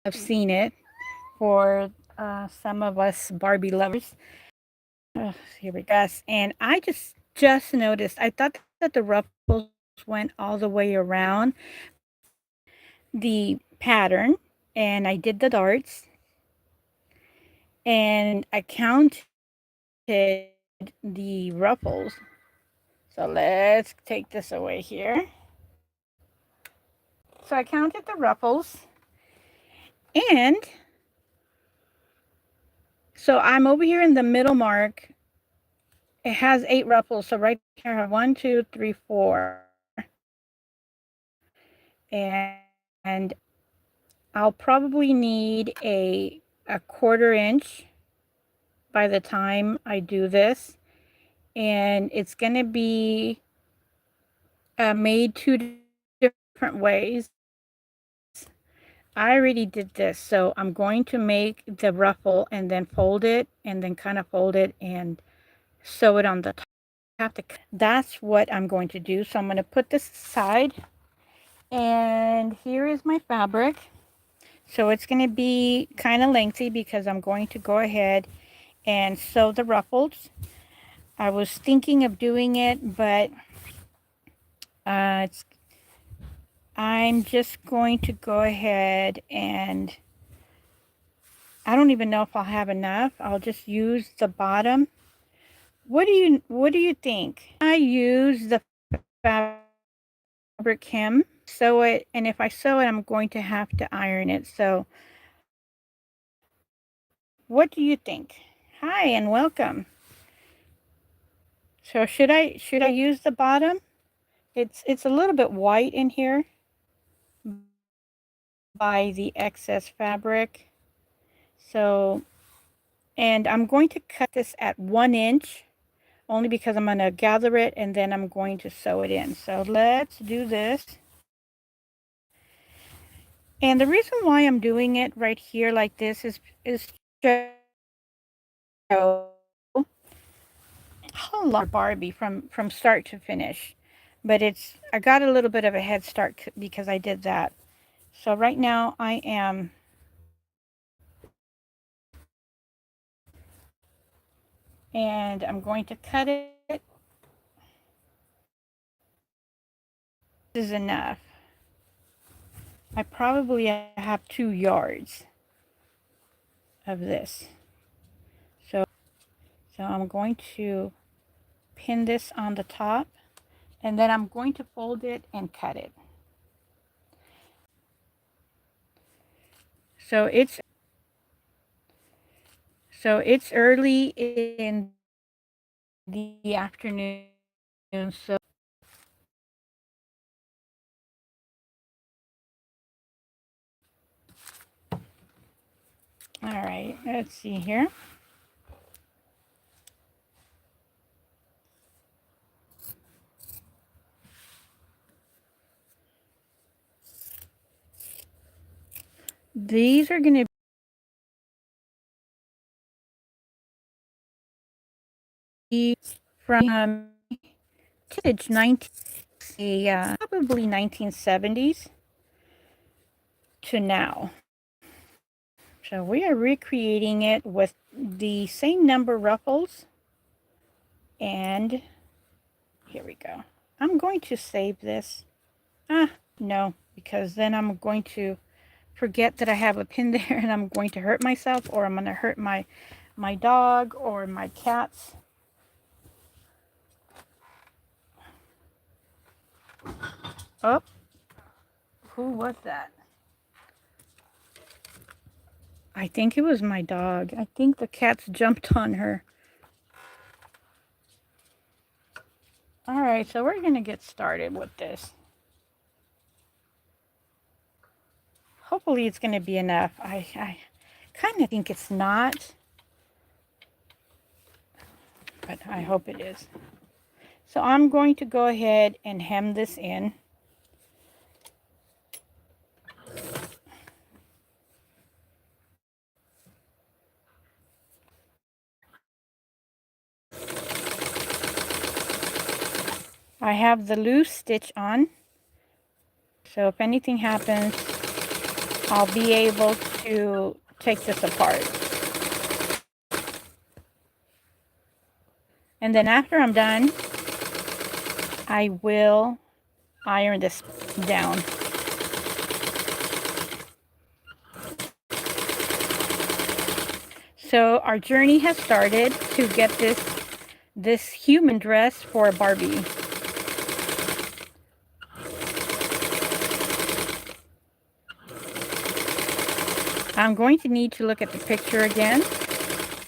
have seen it for some of us Barbie lovers. Here we go. And I just noticed. I thought that the ruffles went all the way around the pattern, and I did the darts, and I counted the ruffles. So let's take this away here. So I counted the ruffles, and so I'm over here in the middle mark. It has 8 ruffles. So right here I have 1, 2, 3, 4. And I'll probably need a quarter inch by the time I do this. And it's going to be made 2 different ways. I already did this, so I'm going to make the ruffle and then fold it and then kind of fold it and sew it on the top. That's what I'm going to do. So I'm going to put this aside, and here is my fabric. So it's going to be kind of lengthy because I'm going to go ahead and sew the ruffles. I was thinking of doing it, but I'm just going to go ahead and I don't even know if I'll have enough. I'll just use the bottom. What do you think? I use the fabric hem, sew it, and if I sew it, I'm going to have to iron it. So what do you think? Hi and welcome. So should I use the bottom? It's a little bit white in here by the excess fabric. So, and I'm going to cut this at 1 inch only because I'm going to gather it and then I'm going to sew it in. So let's do this. And the reason why I'm doing it right here like this is show how long Barbie from start to finish. But I got a little bit of a head start because I did that. So right now I am and I'm going to cut it. This is enough. I probably have 2 yards of this. So I'm going to pin this on the top and then I'm going to fold it and cut it. So it's early in the afternoon. So all right, let's see here. These are going to be from vintage 19, probably 1970s to now. So we are recreating it with the same number ruffles. And here we go. I'm going to save this. No, because then I'm going to forget that I have a pin there and I'm going to hurt myself or I'm going to hurt my dog or my cats. Oh, who was that? I think it was my dog. I think the cats jumped on her. All right, so we're going to get started with this. Hopefully it's going to be enough. I kind of think it's not, but I hope it is. So I'm going to go ahead and hem this in. I have the loose stitch on, so if anything happens, I'll be able to take this apart. And then after I'm done, I will iron this down. So our journey has started to get this human dress for Barbie. I'm going to need to look at the picture again.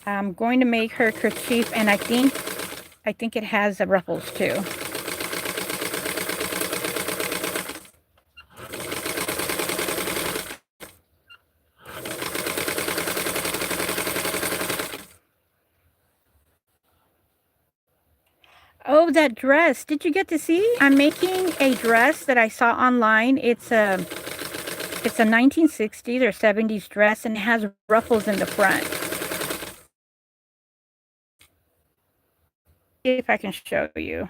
I'm going to make her kerchief, and I think it has ruffles too. Oh, that dress. Did you get to see? I'm making a dress that I saw online. It's a 1960s or 70s dress, and it has ruffles in the front. See if I can show you.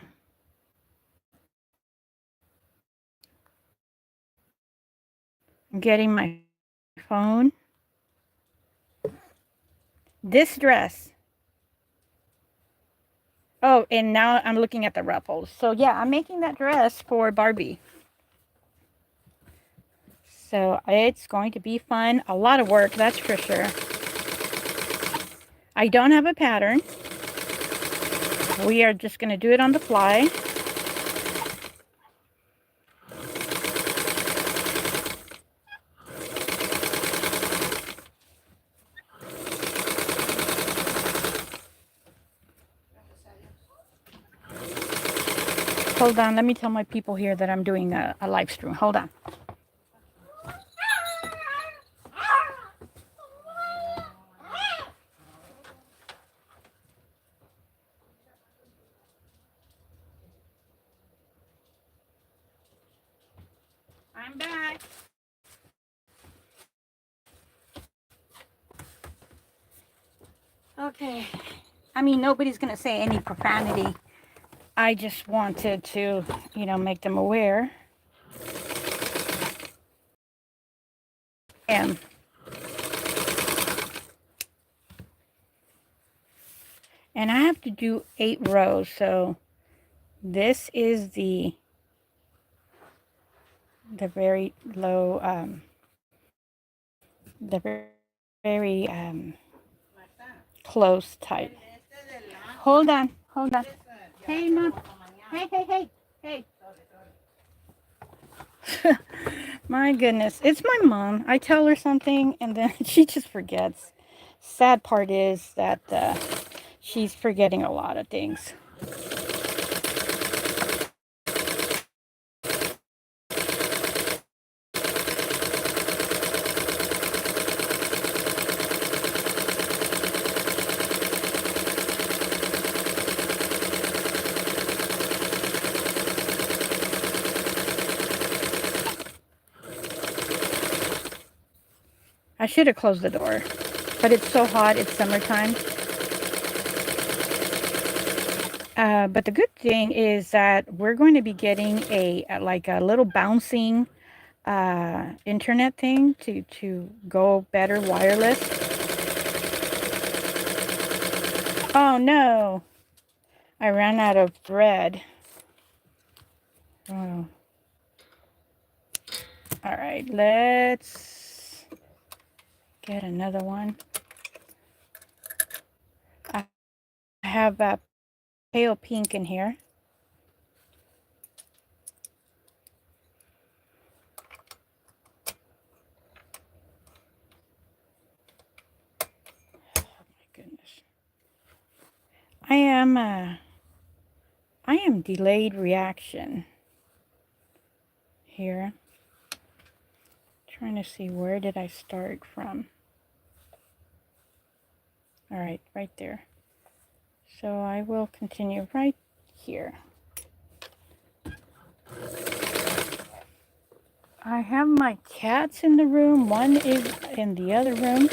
I'm getting my phone. This dress. Oh, and now I'm looking at the ruffles. So yeah, I'm making that dress for Barbie. So it's going to be fun. A lot of work, that's for sure. I don't have a pattern. We are just going to do it on the fly. Hold on, let me tell my people here that I'm doing a live stream. Hold on. I'm back. Okay. I mean, nobody's going to say any profanity. I just wanted to, make them aware. And I have to do 8 rows. So this is the very low, the very close type. Hold on. Hey, Mom. Hey. My goodness, it's my mom. I tell her something and then she just forgets. Sad part is that she's forgetting a lot of things. I should have closed the door, but it's so hot. It's summertime. But the good thing is that we're going to be getting a little bouncing internet thing to go better wireless. Oh no, I ran out of thread. Oh. All right, let's get another one. I have that pale pink in here. Oh my goodness. I am delayed reaction here. Trying to see, where did I start from? All right, right there. So I will continue right here. I have my cats in the room. One is in the other room.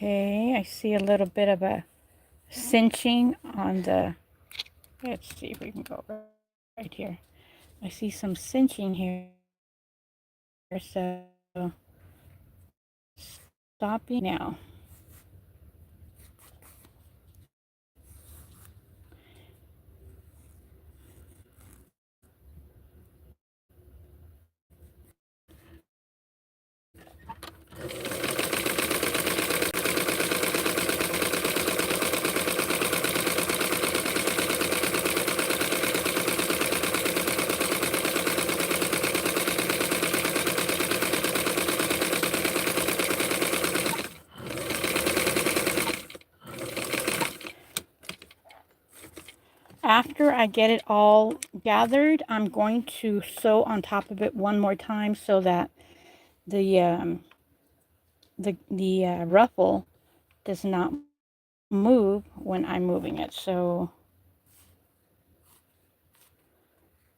Okay, I see a little bit of a cinching on the, let's see if we can go right here. I see some cinching here, so stopping now. After I get it all gathered, I'm going to sew on top of it one more time so that the ruffle does not move when I'm moving it. So,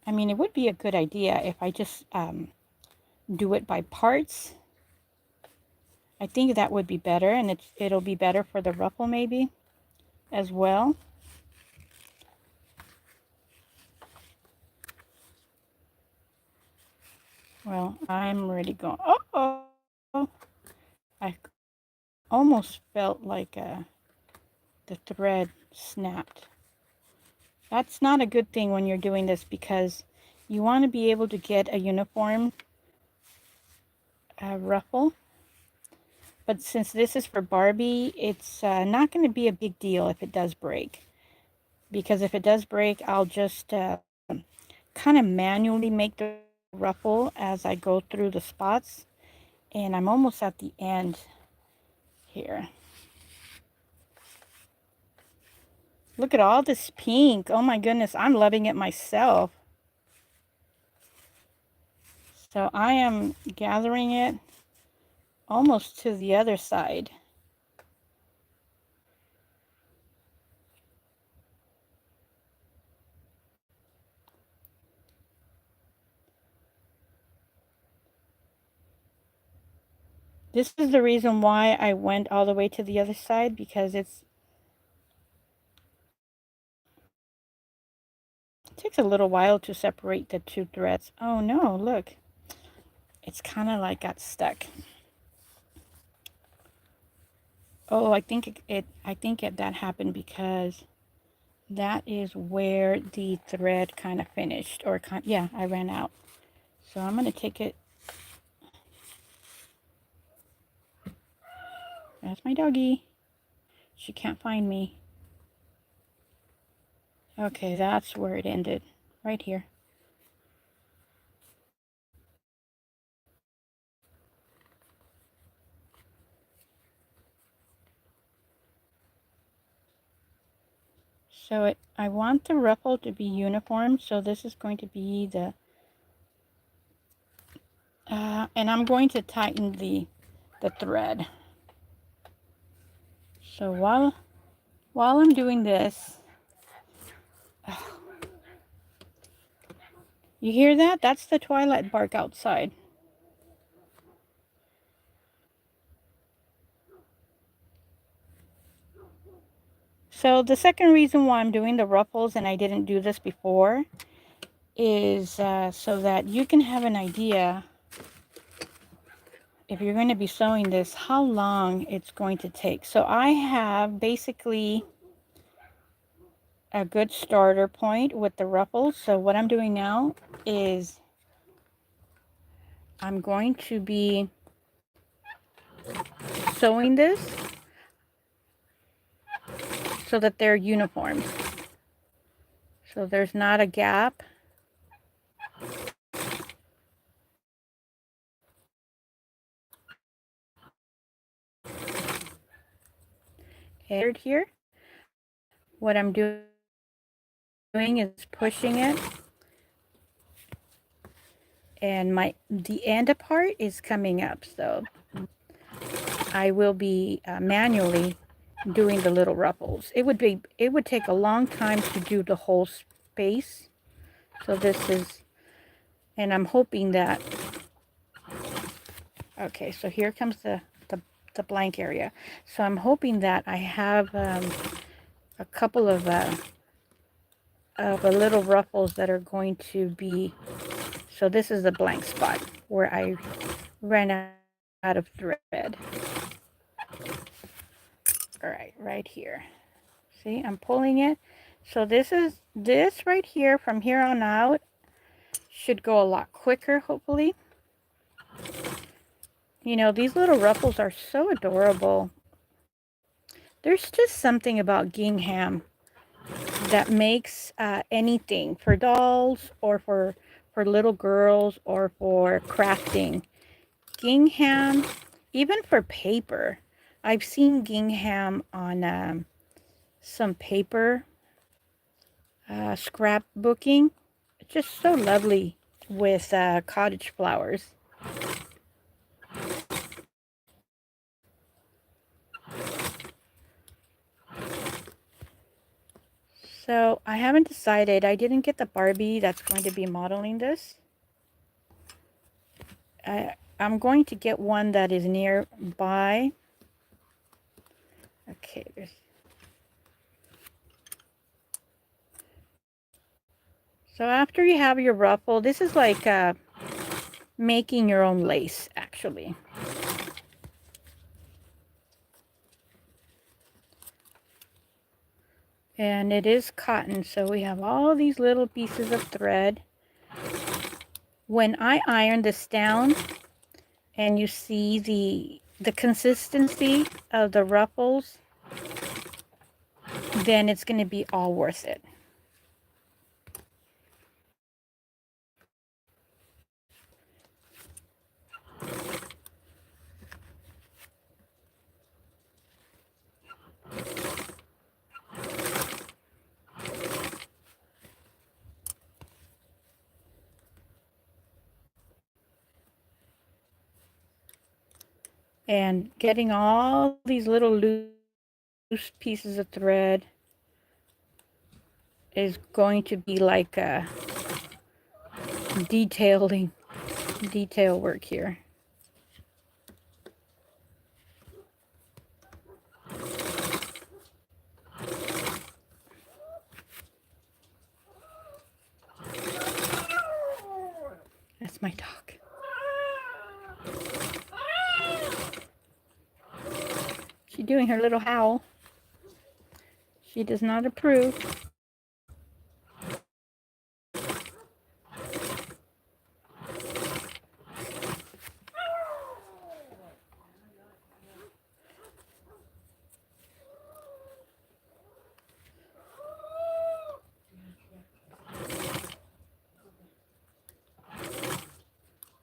I mean, it would be a good idea if I just do it by parts. I think that would be better, and it'll be better for the ruffle maybe as well. Well, I'm ready going. Oh, I almost felt like the thread snapped. That's not a good thing when you're doing this because you want to be able to get a uniform ruffle. But since this is for Barbie, it's not going to be a big deal if it does break. Because if it does break, I'll just kind of manually make the ruffle as I go through the spots. And I'm almost at the end here. Look at all this pink. Oh my goodness, I'm loving it myself. So I am gathering it almost to the other side. This is the reason why I went all the way to the other side, because it takes a little while to separate the two threads. Oh no, look. It's kind of like got stuck. Oh, I think that happened because that is where the thread kind of finished, or yeah, I ran out. So I'm going to take it. That's my doggie. She can't find me. Okay, that's where it ended. Right here. So I want the ruffle to be uniform, so this is going to be the, and I'm going to tighten the thread. So while I'm doing this, you hear that? That's the twilight bark outside. So the second reason why I'm doing the ruffles, and I didn't do this before, is so that you can have an idea, if you're going to be sewing this, how long it's going to take. So I have basically a good starter point with the ruffles. So what I'm doing now is I'm going to be sewing this so that they're uniform. So there's not a gap. Here, what I'm doing is pushing it, and the end part is coming up. So I will be manually doing the little ruffles. It would take a long time to do the whole space. So this is, and I'm hoping that, okay, so here comes the the blank area. So I'm hoping that I have a couple of little ruffles that are going to be, so this is the blank spot where I ran out of thread. All right here. See, I'm pulling it. So this right here, from here on out, should go a lot quicker, hopefully. You know, these little ruffles are so adorable. There's just something about gingham that makes anything for dolls or for little girls or for crafting. Gingham, even for paper. I've seen gingham on some paper scrapbooking. It's just so lovely with cottage flowers. So I haven't decided. I didn't get the Barbie that's going to be modeling this. I'm going to get one that is nearby. Okay, so after you have your ruffle, this is like making your own lace, actually. And it is cotton, so we have all these little pieces of thread. When I iron this down and you see the consistency of the ruffles, then it's going to be all worth it. And getting all these little loose pieces of thread is going to be like detail work here. That's my dog. She's doing her little howl. She does not approve.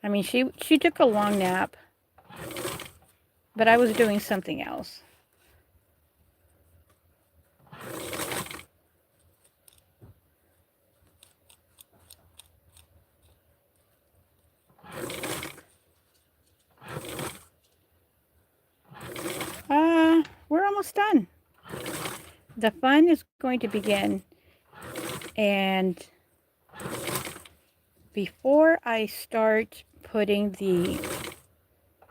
I mean, she took a long nap, but I was doing something else. We're almost done. The fun is going to begin, and before I start putting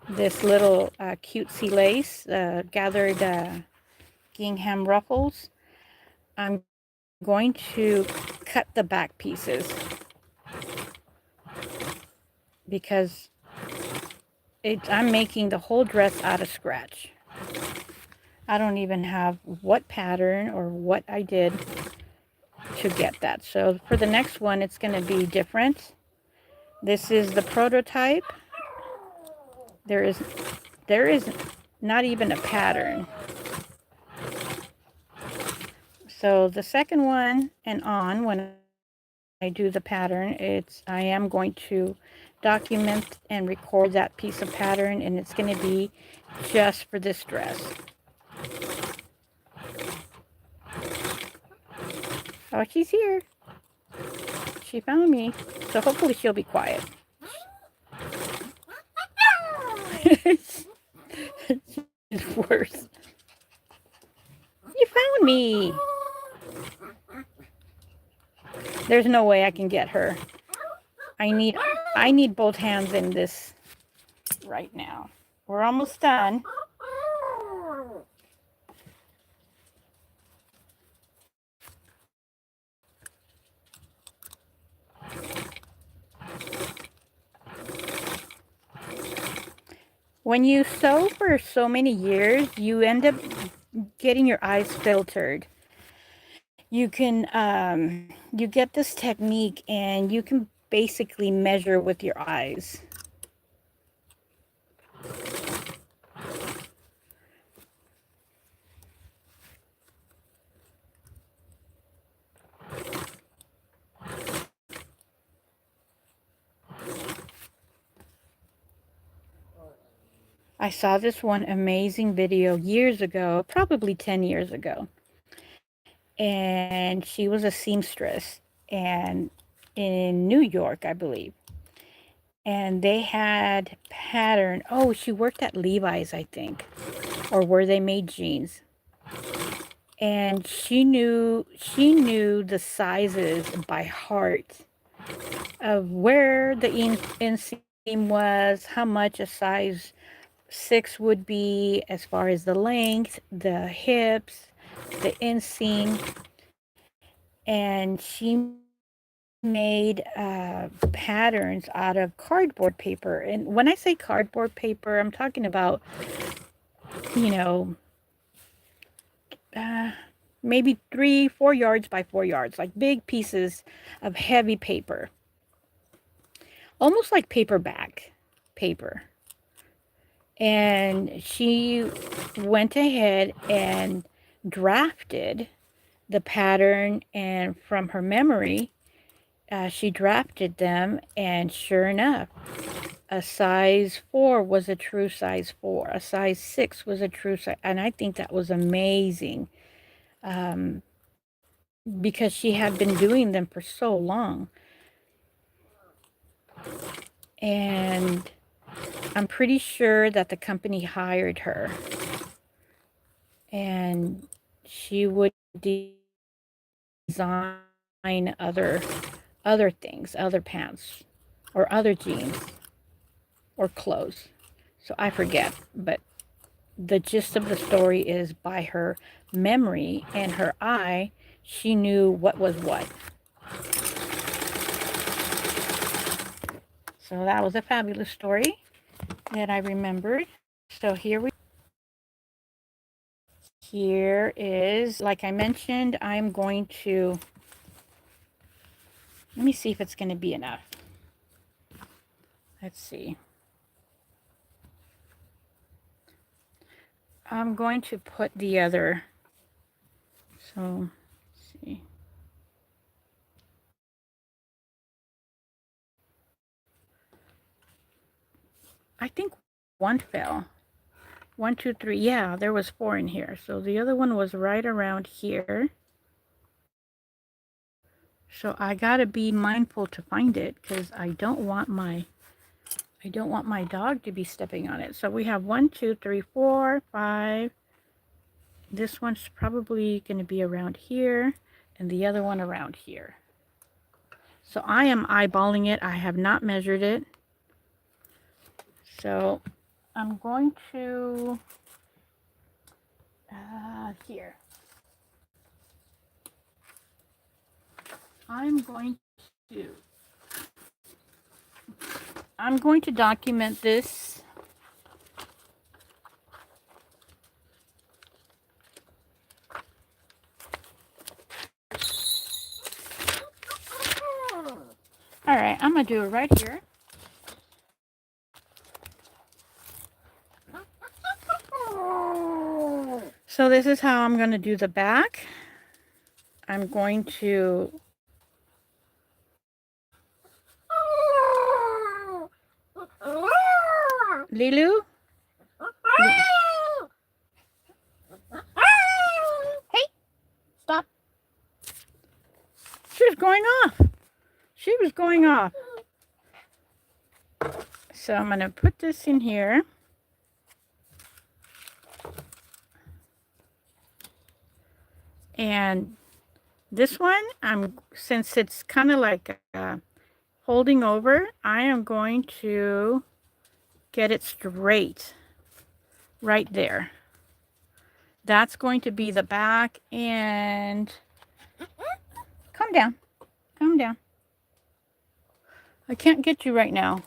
this little cutesy lace, gathered gingham ruffles, I'm going to cut the back pieces because I'm making the whole dress out of scratch. I don't even have what pattern or what I did to get that. So for the next one, it's going to be different. This is the prototype. There is not even a pattern. So the second one and on, when I do the pattern, I am going to document and record that piece of pattern, and it's going to be just for this dress. Oh, she's here. She found me, so hopefully she'll be quiet. It's worse. You found me. There's no way I can get her. I need both hands in this right now. We're almost done. When you sew for so many years, you end up getting your eyes filtered. You can, you get this technique and you can basically measure with your eyes. I saw this one amazing video years ago, probably 10 years ago. And she was a seamstress and in New York, I believe. And they had pattern. Oh, she worked at Levi's, I think, or where they made jeans. And she knew the sizes by heart of where the inseam was, how much a size 6 would be as far as the length, the hips, the inseam, and she made patterns out of cardboard paper. And when I say cardboard paper, I'm talking about, you know, maybe 3-4 yards by 4 yards, like big pieces of heavy paper, almost like paperback paper. And she went ahead and drafted the pattern, and from her memory, she drafted them, and sure enough, a size 4 was a true size 4. A size 6 was a true size. And I think that was amazing, because she had been doing them for so long. And I'm pretty sure that the company hired her. And she would design other things, other pants, or other jeans, or clothes. So I forget, but the gist of the story is by her memory and her eye, she knew what was what. So that was a fabulous story that I remembered. So here is, like I mentioned, I'm going to, let me see if it's going to be enough. Let's see. I'm going to put the other, so let's see. I think one fell. 1, 2, 3. Yeah, there was 4 in here. So the other one was right around here. So I gotta be mindful to find it because I don't want my dog to be stepping on it. So we have 1, 2, 3, 4, 5. This one's probably going to be around here, and the other one around here. So I am eyeballing it. I have not measured it. So I'm going to, here. I'm going to document this. All right, I'm going to do it right here. So this is how I'm going to do the back. I'm going to Lilu? Hey, stop. She was going off. She was going off. So I'm going to put this in here. And this one, since it's kind of like holding over, I am going to get it straight right there. That's going to be the back, and calm down. Calm down. I can't get you right now.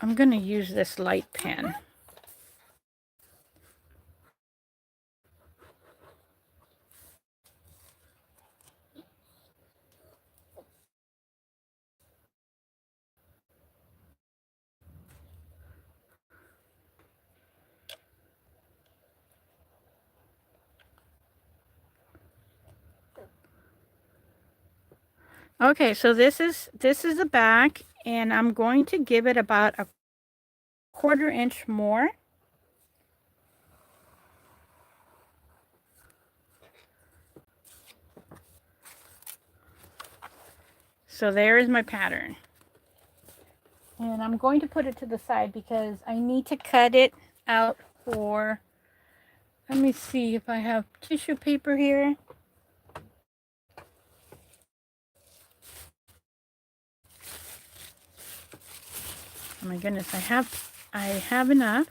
I'm going to use this light pen. Okay, so this is the back, and I'm going to give it about a 1/4 inch more. So there is my pattern. And I'm going to put it to the side because I need to cut it out for, let me see if I have tissue paper here. Oh my goodness, I have enough.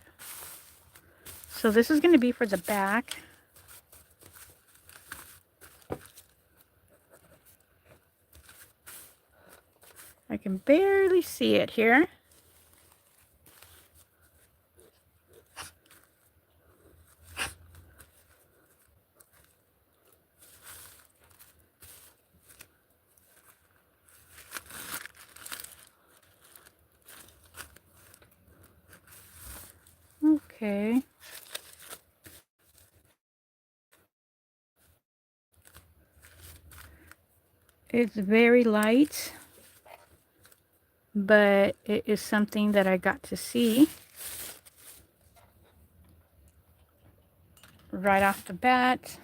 So this is going to be for the back. I can barely see it here. Okay. It's very light, but it is something that I got to see right off the bat.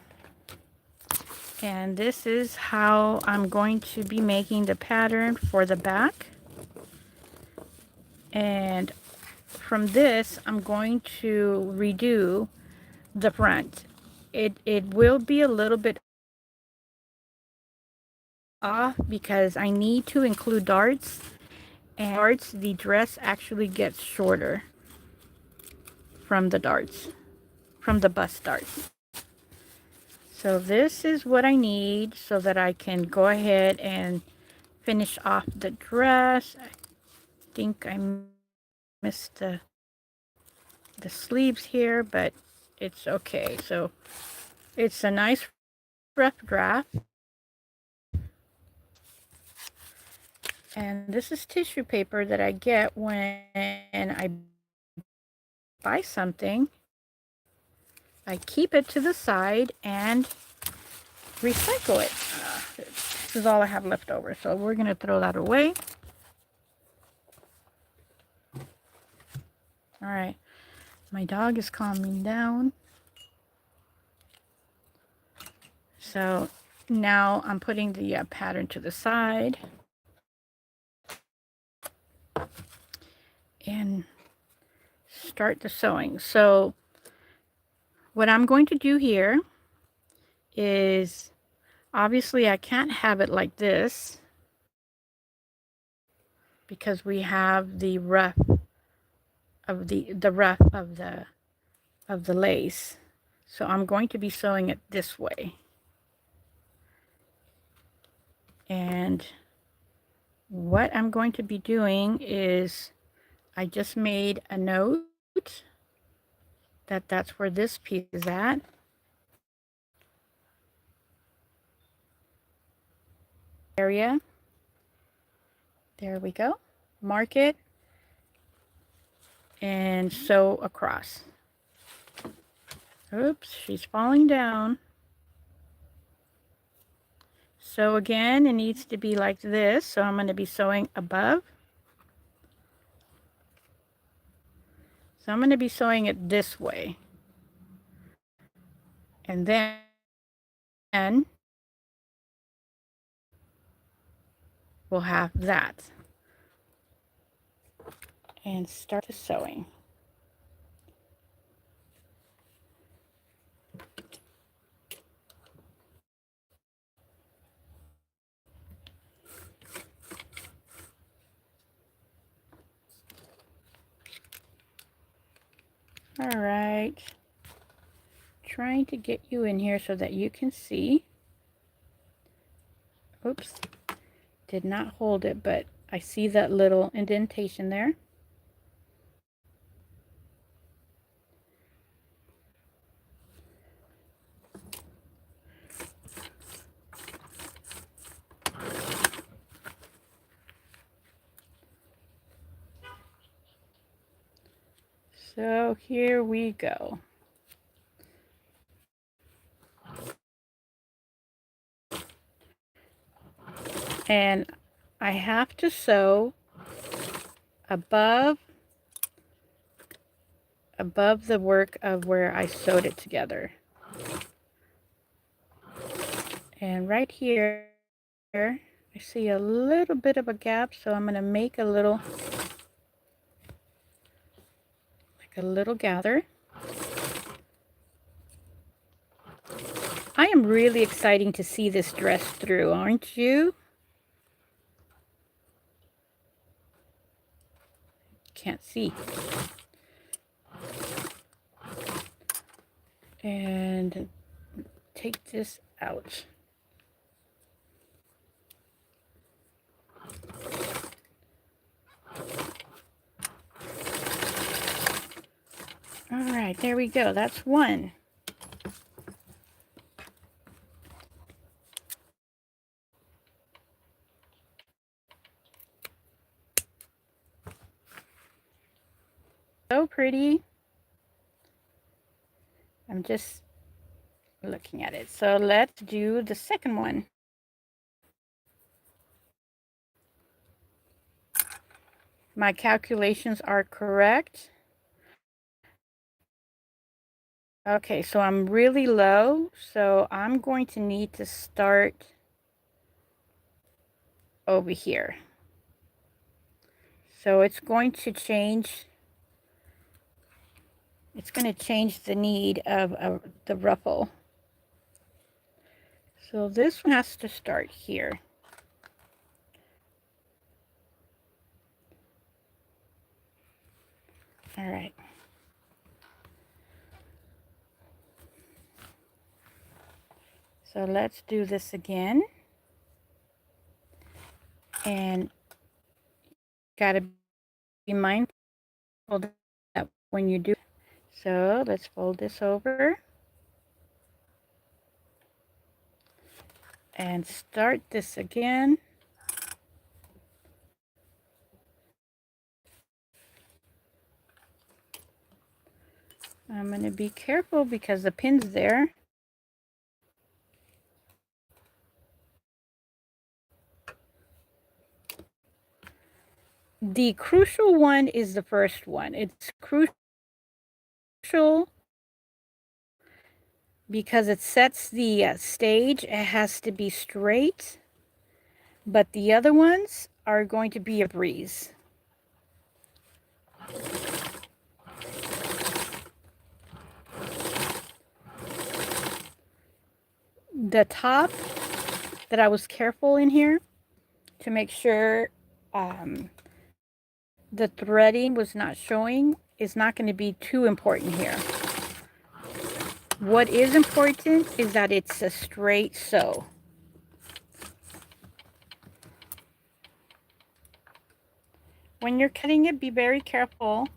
And this is how I'm going to be making the pattern for the back. And from this, I'm going to redo the front. It will be a little bit off because I need to include darts, and darts, the dress actually gets shorter from the darts, from the bust darts. So this is what I need so that I can go ahead and finish off the dress. I think I missed the sleeves here, but it's okay. So it's a nice rough draft. And this is tissue paper that I get when I buy something. I keep it to the side and recycle it. This is all I have left over, so we're going to throw that away. All right, my dog is calming down. So now I'm putting the pattern to the side. And start the sewing. So what I'm going to do here is, obviously I can't have it like this because we have the rough of the rough of the lace. So I'm going to be sewing it this way. And what I'm going to be doing is, I just made a note that that's where this piece is at. Area. There we go. Mark it and sew across. Oops, she's falling down. So again, it needs to be like this. So I'm going to be sewing above. So I'm going to be sewing it this way. And then we'll have that. And start the sewing. All right. Trying to get you in here so that you can see. Oops. Did not hold it, but I see that little indentation there. So here we go. And I have to sew above the work of where I sewed it together. And right here, I see a little bit of a gap, so I'm going to make a little gather. I am really excited to see this dress through, aren't you? Can't see. And take this out. All right, there we go. That's one. So pretty. I'm just looking at it. So let's do the second one. My calculations are correct. Okay, so I'm really low, so I'm going to need to start over here. So it's going to change. It's going to change the need of the ruffle. So this one has to start here. All right. So let's do this again. And gotta be mindful that when you do. So let's fold this over. And start this again. I'm going to be careful because the pin's there. The crucial one is the first one. It's crucial because it sets the stage. It has to be straight, but the other ones are going to be a breeze. The top that I was careful in here to make sure the threading was not showing is not going to be too important here. What is important is that it's a straight sew. When you're cutting it, be very careful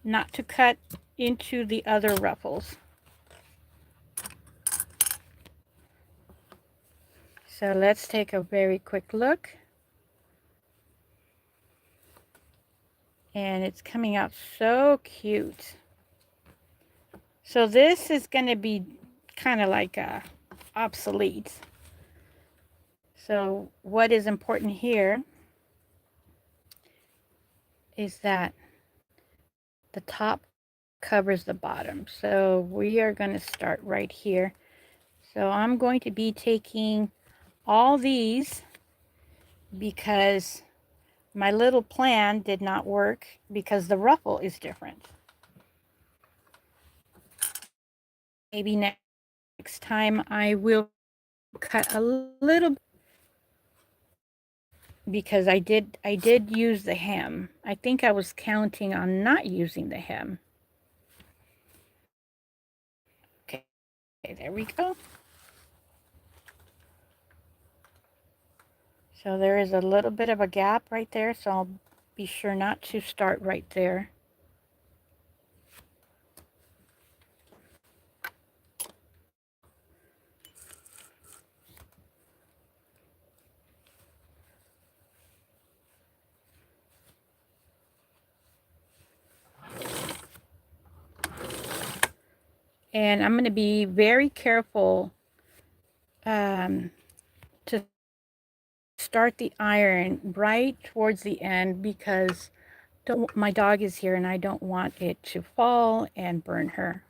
not to cut into the other ruffles. So let's take a very quick look. And it's coming out so cute. So this is going to be kind of like obsolete. So what is important here is that the top covers the bottom. So we are going to start right here. So I'm going to be taking all these because my little plan did not work because the ruffle is different. Maybe next time I will cut a little because I did use the hem. I think I was counting on not using the hem. Okay, there we go. So there is a little bit of a gap right there, so I'll be sure not to start right there. And I'm going to be very careful to start the iron right towards the end because my dog is here and I don't want it to fall and burn her.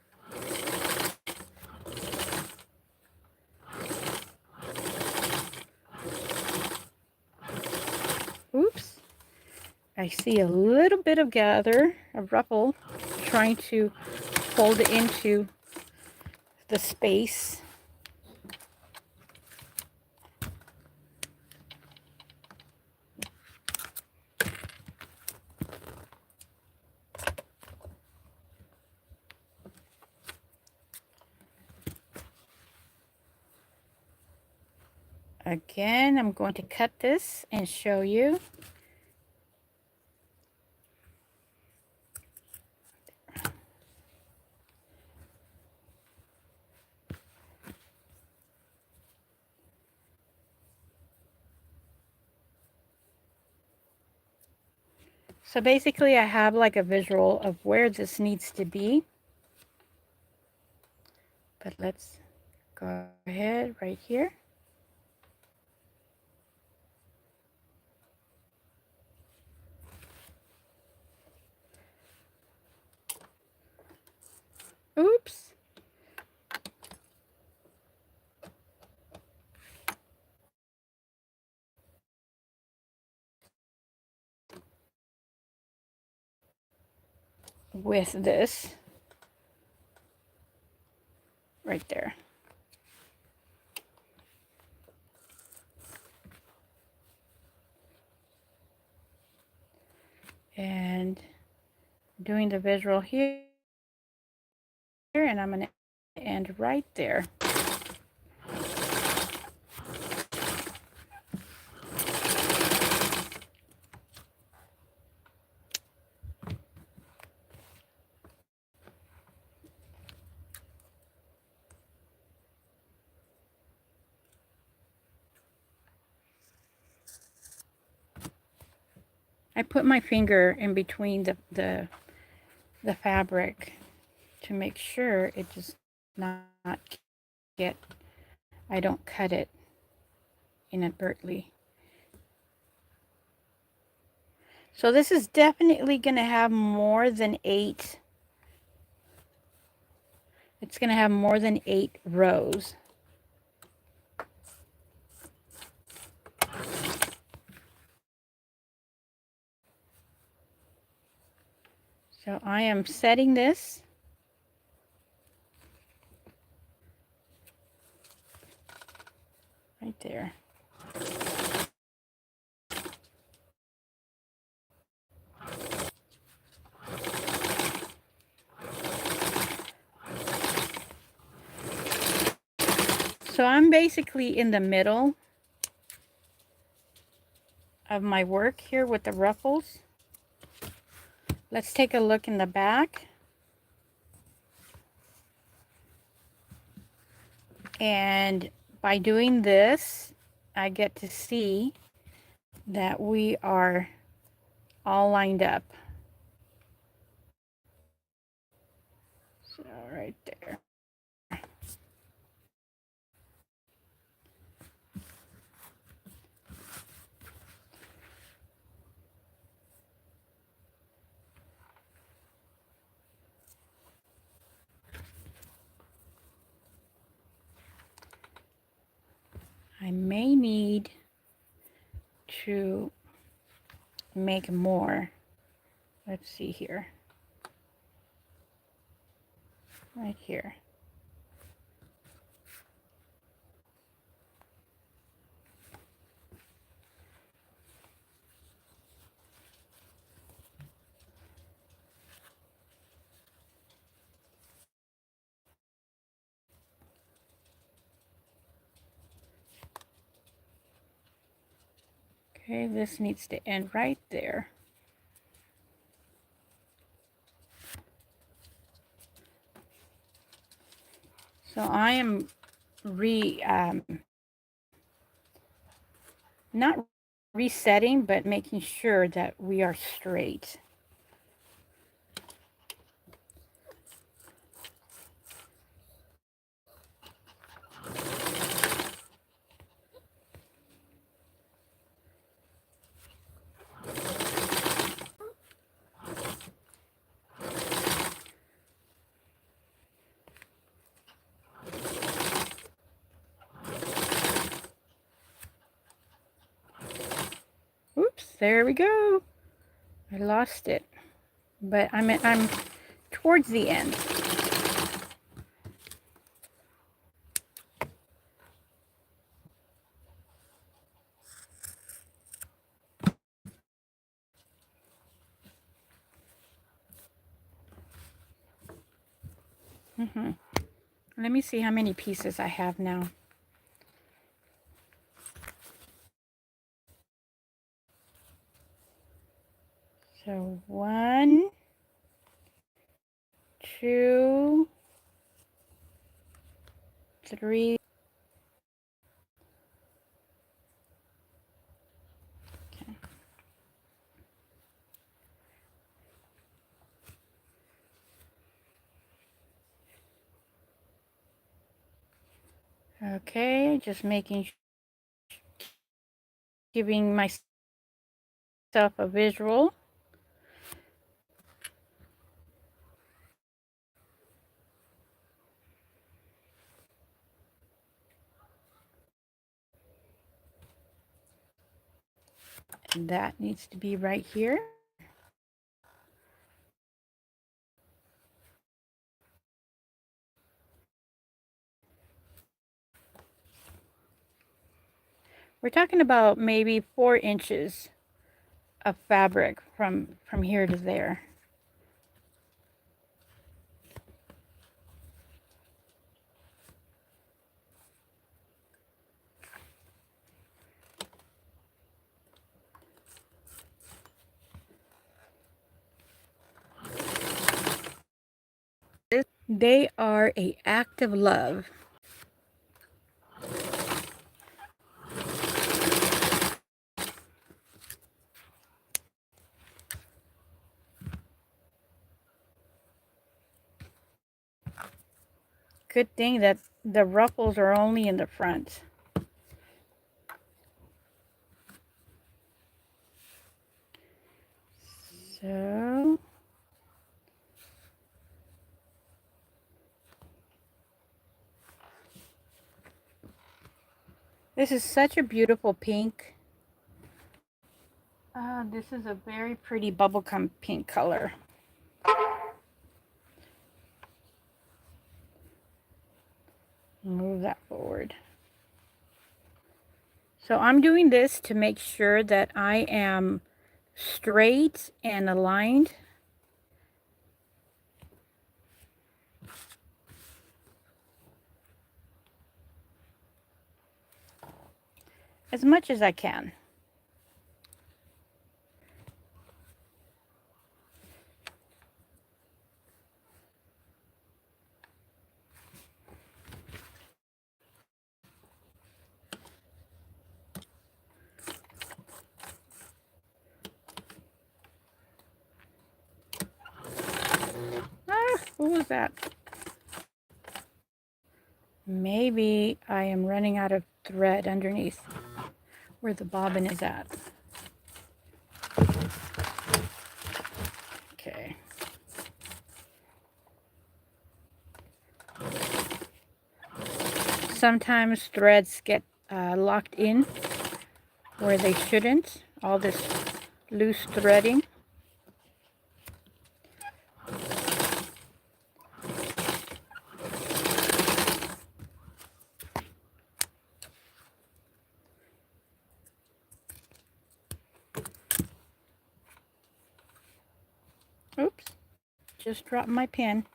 Oops. I see a little bit of gather, a ruffle, trying to fold it into the space. Again, I'm going to cut this and show you. So basically I have like a visual of where this needs to be. But let's go ahead right here. Oops. With this right there. And doing the visual here, and I'm going to end right there. I put my finger in between the fabric to make sure it does not get, I don't cut it inadvertently. So this is definitely going to have more than 8. It's going to have more than 8 rows. So I am setting this right there. So I'm basically in the middle of my work here with the ruffles. Let's take a look in the back. And by doing this, I get to see that we are all lined up. So right there. I may need to make more. Let's see here. Right here. Okay, this needs to end right there. So I am not resetting, but making sure that we are straight. There we go. I lost it, but I'm towards the end. Let me see how many pieces I have now. So 1, 2, 3. Okay, just giving myself a visual. And that needs to be right here. We're talking about maybe 4 inches of fabric from here to there. They are an act of love. Good thing that the ruffles are only in the front. So this is such a beautiful pink. This is a very pretty bubblegum pink color. Move that forward. So I'm doing this to make sure that I am straight and aligned. As much as I can. What was that? Maybe I am running out of thread underneath where the bobbin is at. Okay. Sometimes threads get locked in where they shouldn't. All this loose threading. Oops, just dropped my pen.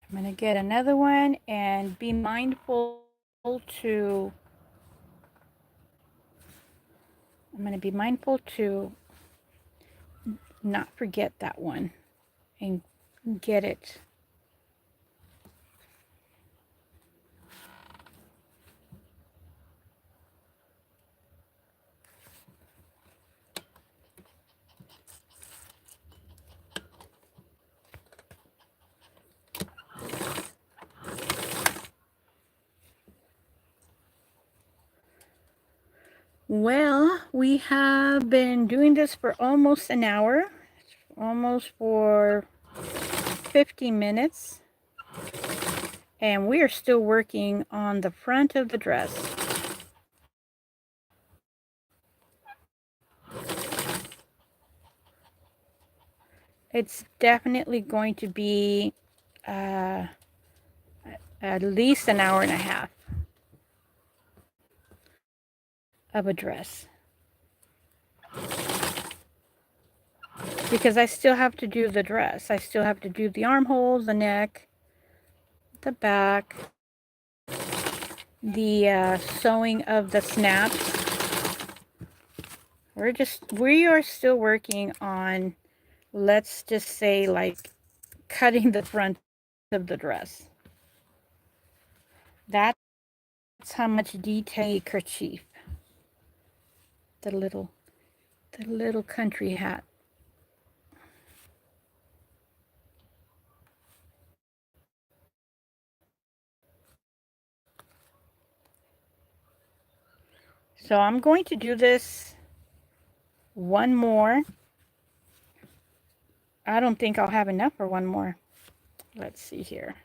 I'm going to get another one and be mindful to, not forget that one and get it. Well, we have been doing this for almost an hour, almost for 50 minutes, and we are still working on the front of the dress. It's definitely going to be at least an hour and a half of a dress. Because I still have to do the dress. I still have to do the armholes, the neck, the back, the sewing of the snaps. We are still working on, let's just say, like cutting the front of the dress. That's how much detail kerchief. The little country hat. So I'm going to do this one more. I don't think I'll have enough for one more. Let's see here.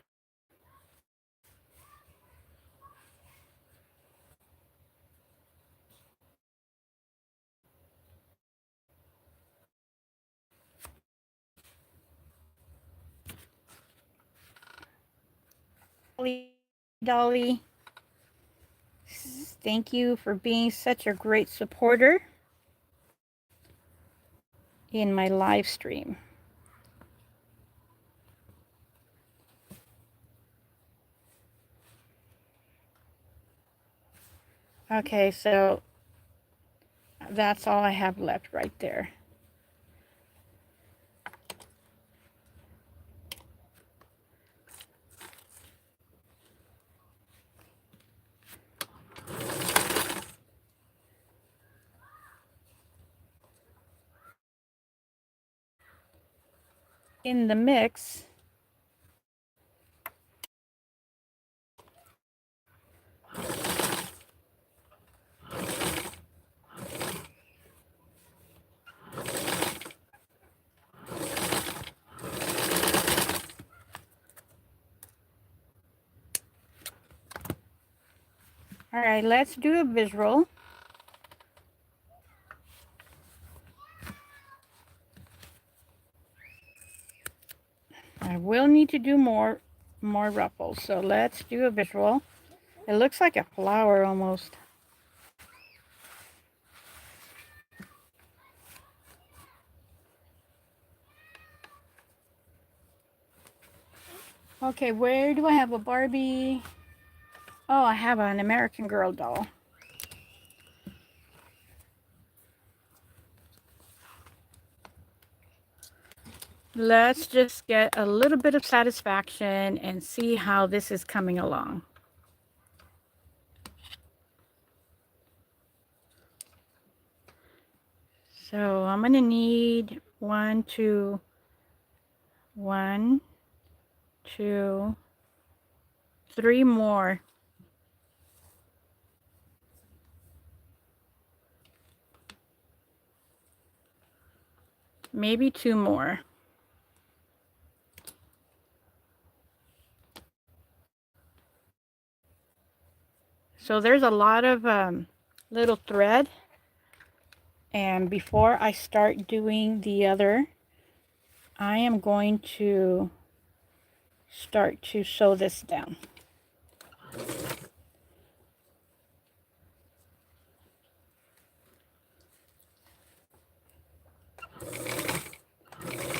Dolly, thank you for being such a great supporter in my live stream. Okay, so that's all I have left right there. In the mix, all right, let's do a visual. I will need to do more ruffles, so let's do a visual. It looks like a flower almost. Okay, where do I have a Barbie? Oh, I have an American Girl doll. Let's just get a little bit of satisfaction and see how this is coming along. So I'm gonna need 1, 2, 1, 2, 3 more. Maybe 2 more. So there's a lot of little thread. And before I start doing the other, I am going to start to sew this down.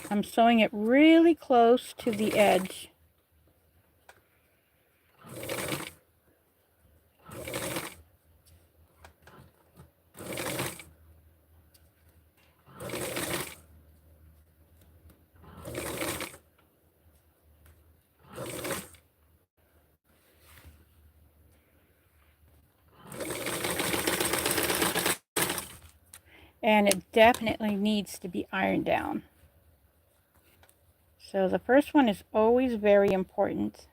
I'm sewing it really close to the edge. And it definitely needs to be ironed down. So the first one is always very important.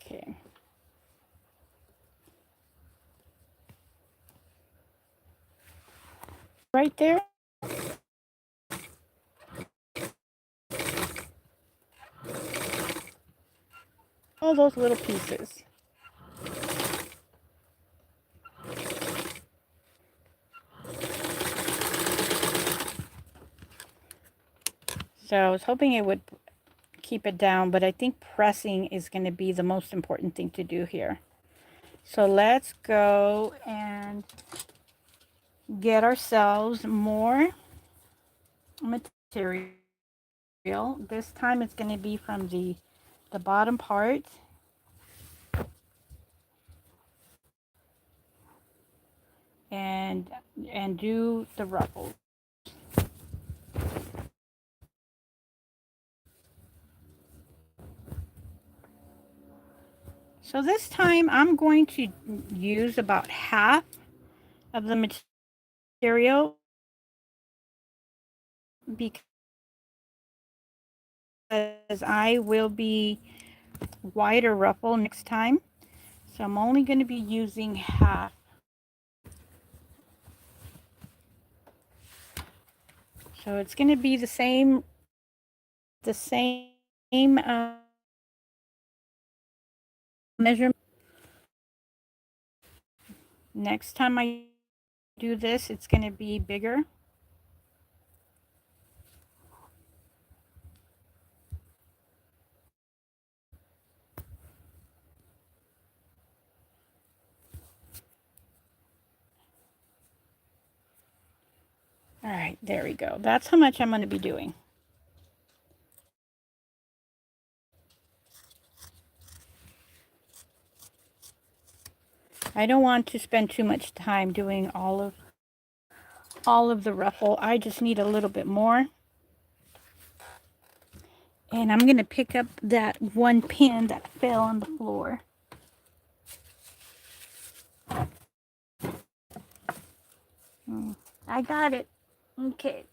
Okay. Okay. Right there. All those little pieces. So I was hoping it would keep it down, but I think pressing is going to be the most important thing to do here. So let's go and get ourselves more material. This time it's going to be from the bottom part. And do the ruffles. So this time I'm going to use about half of the material because I will be wider ruffle next time. So I'm only going to be using half. So it's going to be the same measurement. Next time I do this, it's going to be bigger. All right, there we go. That's how much I'm going to be doing. I don't want to spend too much time doing all of the ruffle. I just need a little bit more. And I'm going to pick up that one pin that fell on the floor. I got it. Okay.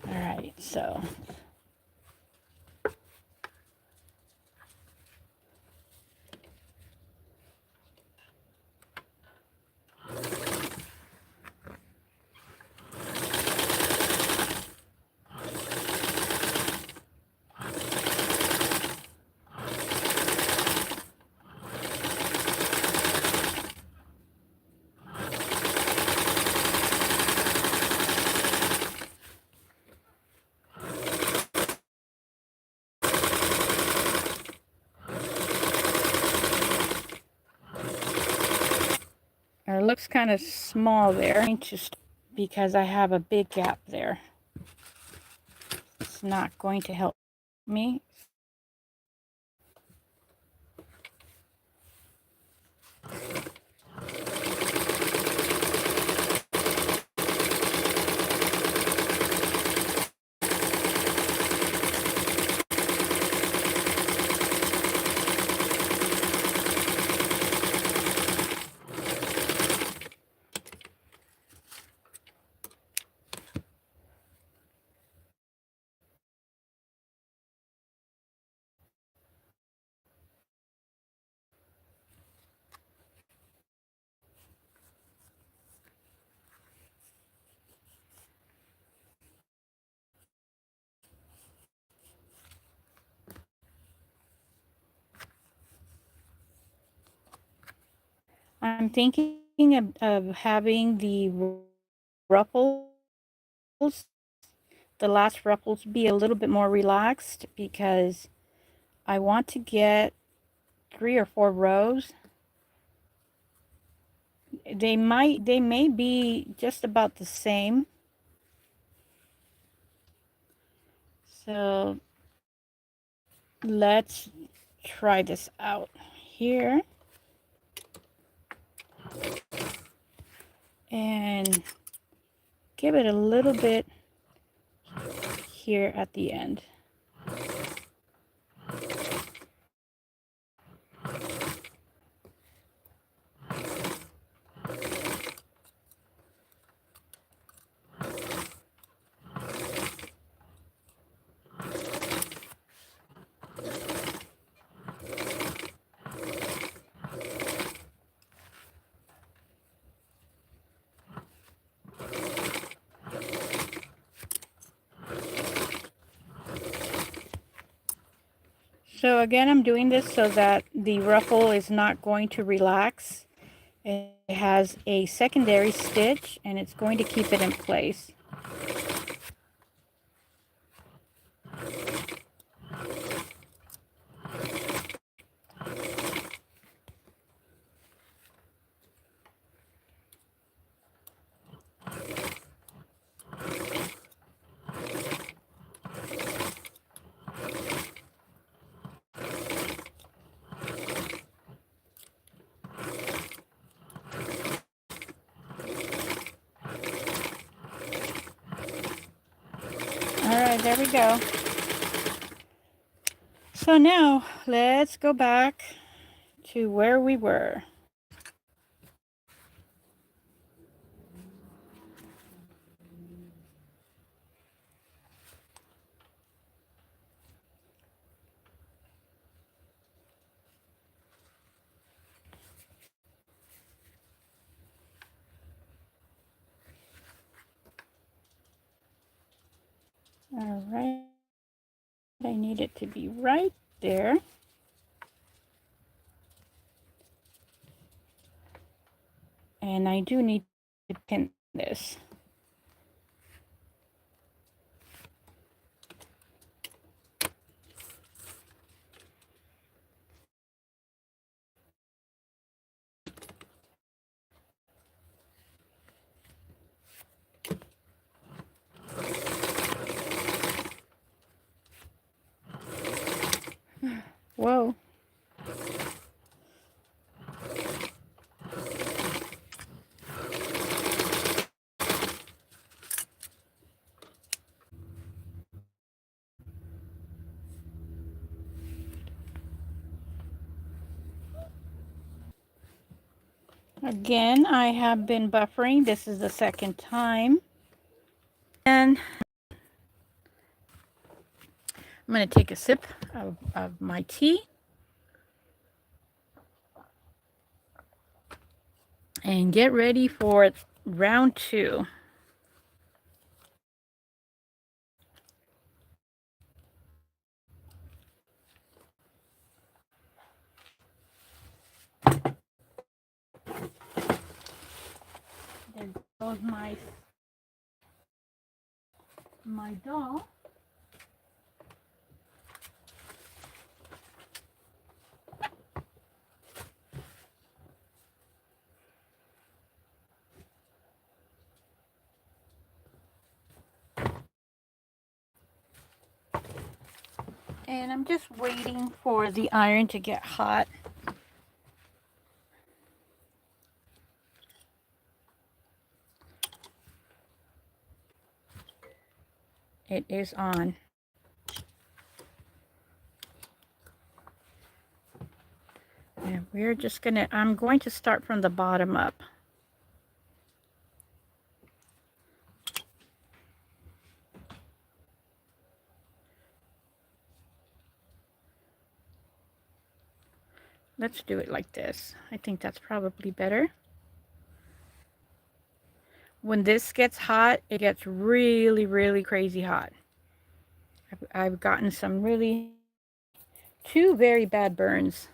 All right, so it looks kind of small there, just because I have a big gap there. It's not going to help me. I'm thinking of having the ruffles, the last ruffles, be a little bit more relaxed because I want to get 3 or 4 rows. They may be just about the same. So let's try this out here. And give it a little bit here at the end. So again, I'm doing this so that the ruffle is not going to relax. It has a secondary stitch and it's going to keep it in place. Alright, there we go. So now, let's go back to where we were. Alright, I need it to be right there. And I do need to pin this. Whoa. Again, I have been buffering. This is the second time. And I'm going to take a sip of my tea. And get ready for round 2. There goes my doll. And I'm just waiting for the iron to get hot. It is on. And we're just gonna, I'm going to start from the bottom up. Let's do it like this. I think that's probably better. When this gets hot, it gets really, really crazy hot. I've gotten some really, 2 very bad burns.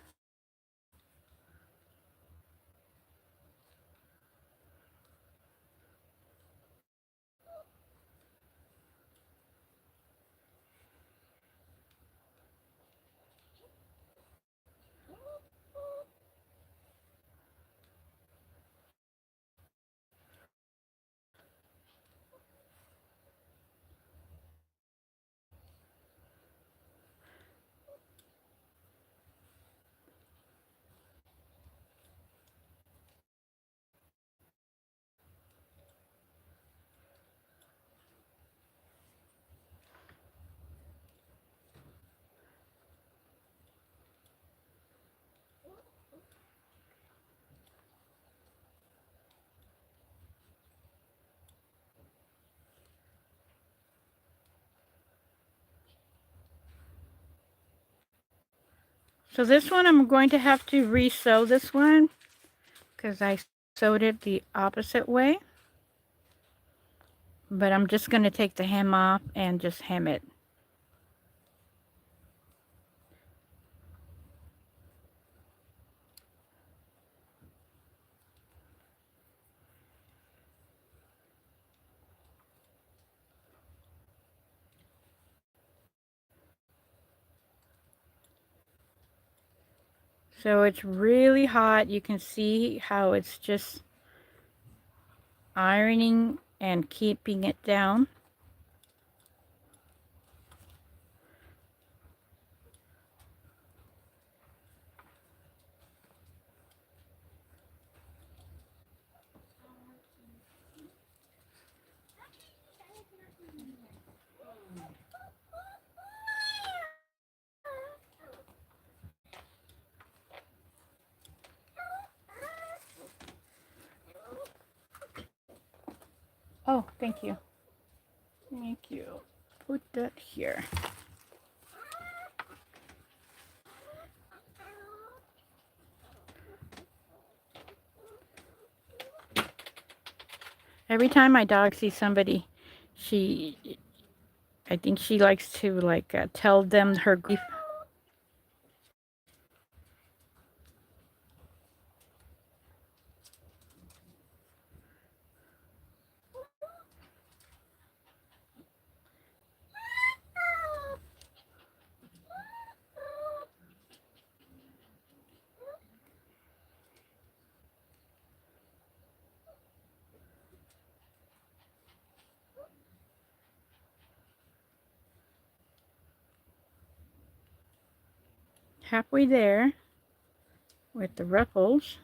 So this one, I'm going to have to re-sew this one because I sewed it the opposite way. But I'm just going to take the hem off and just hem it. So it's really hot. You can see how it's just ironing and keeping it down. Oh, thank you. Thank you. Put that here. Every time my dog sees somebody, I think she likes to tell them her grief. Halfway there with the ruffles.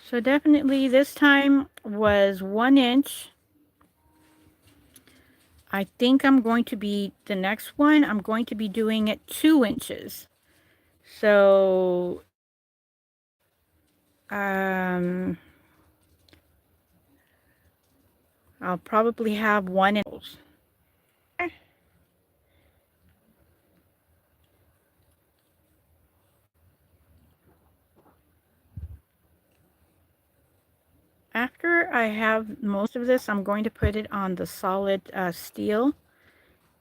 So definitely this time was 1 inch. I think I'm going to be, the next one, I'm going to be doing it 2 inches. So, I'll probably have 1 inch. After I have most of this, I'm going to put it on the solid steel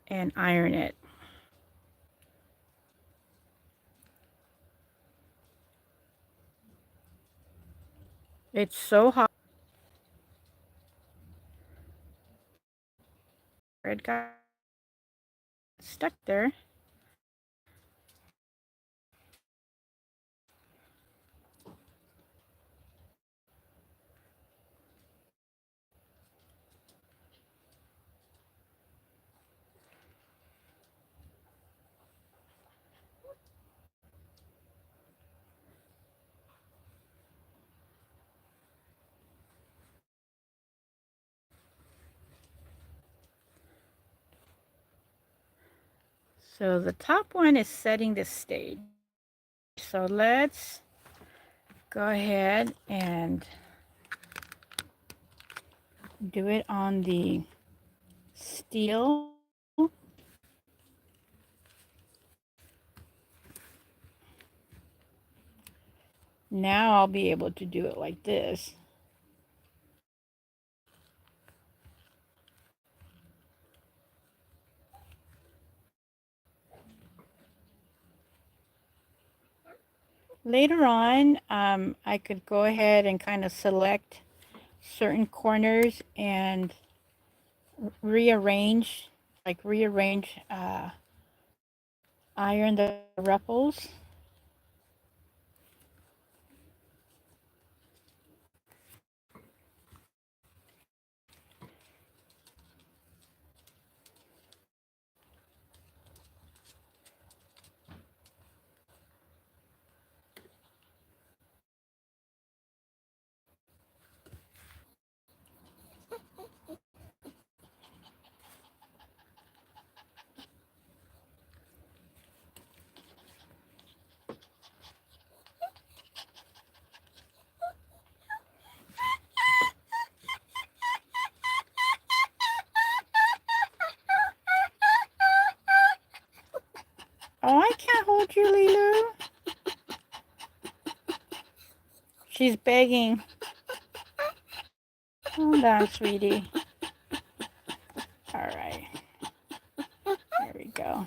and iron it. It's so hot. It got stuck there. So the top one is setting the stage. So let's go ahead and do it on the steel. Now I'll be able to do it like this. Later on, I could go ahead and kind of select certain corners and rearrange, iron the ruffles. Oh, I can't hold you, Lilu. She's begging. Hold on, sweetie. All right. There we go.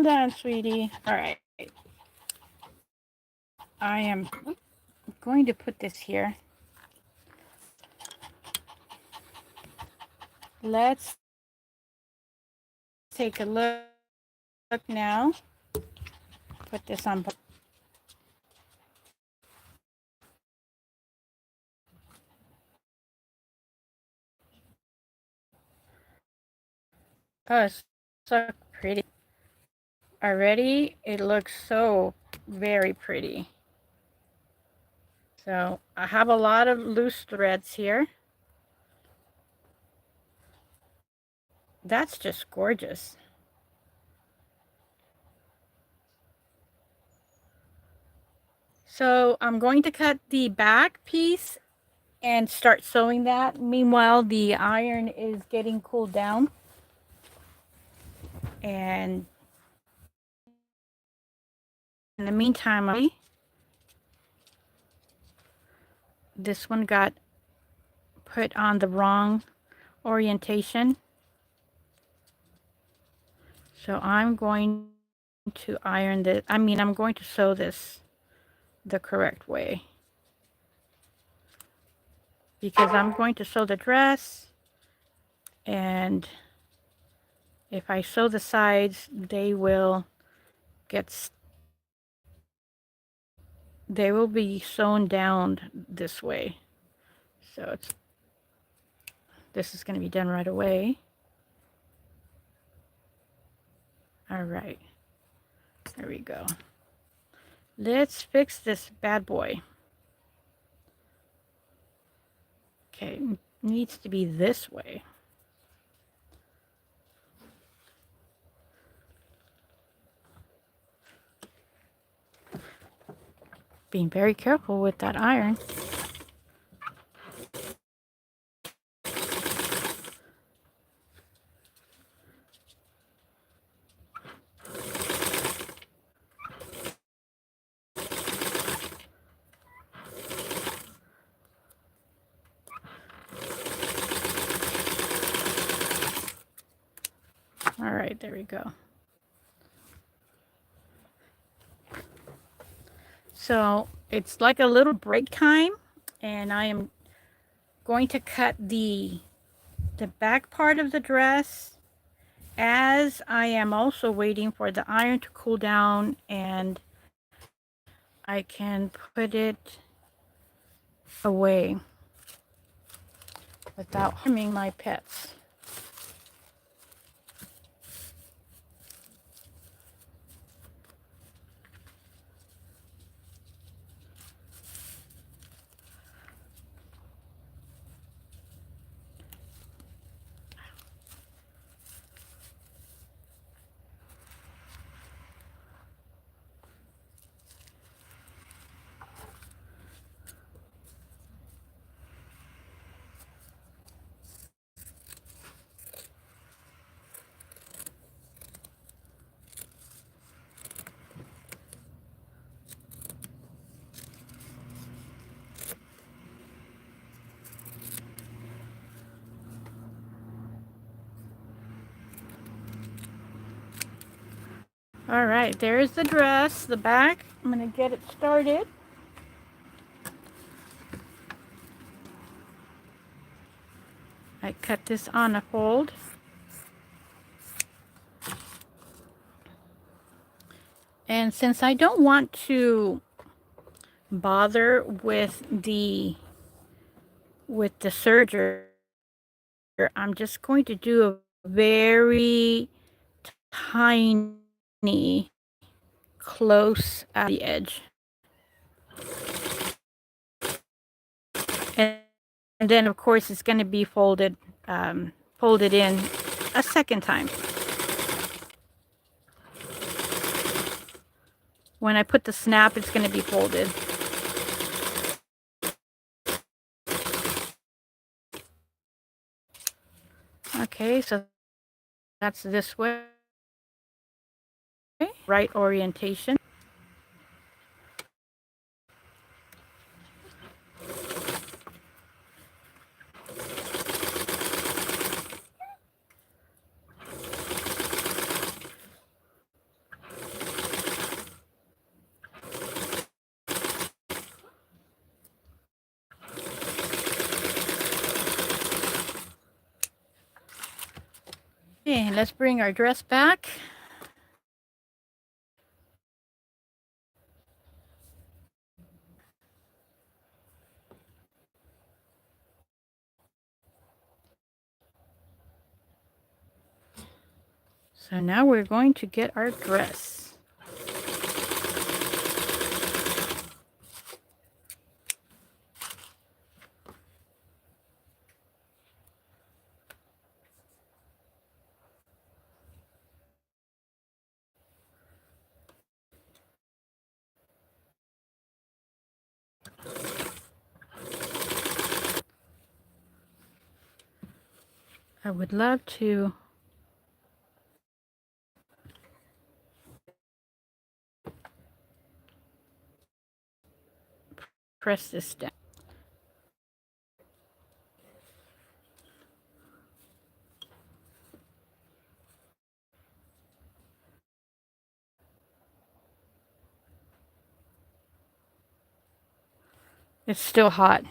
Hold on, sweetie. All right. I am going to put this here. Let's take a look now. Put this on. Oh, it's so pretty. Already, it looks so very pretty. So I have a lot of loose threads here. That's just gorgeous. So I'm going to cut the back piece and start sewing that. Meanwhile, the iron is getting cooled down. And in the meantime, this one got put on the wrong orientation. So I'm going to iron this. I'm going to sew this the correct way. Because I'm going to sew the dress, and if I sew the sides, they will be sewn down this way. So this is going to be done right away. All right, there we go. Let's fix this bad boy. Okay, needs to be this way. Being very careful with that iron. All right, there we go. So it's like a little break time, and I am going to cut the back part of the dress as I am also waiting for the iron to cool down, and I can put it away without harming my pets. All right, there's the dress, the back. I'm going to get it started. I cut this on a fold. And since I don't want to bother with the serger, I'm just going to do a very tiny close at the edge. And then of course it's going to be folded in a second time. When I put the snap, it's going to be folded. Okay, so that's this way. Right orientation. Okay, let's bring our dress back. So now we're going to get our dress. I would love to press this down. It's still hot.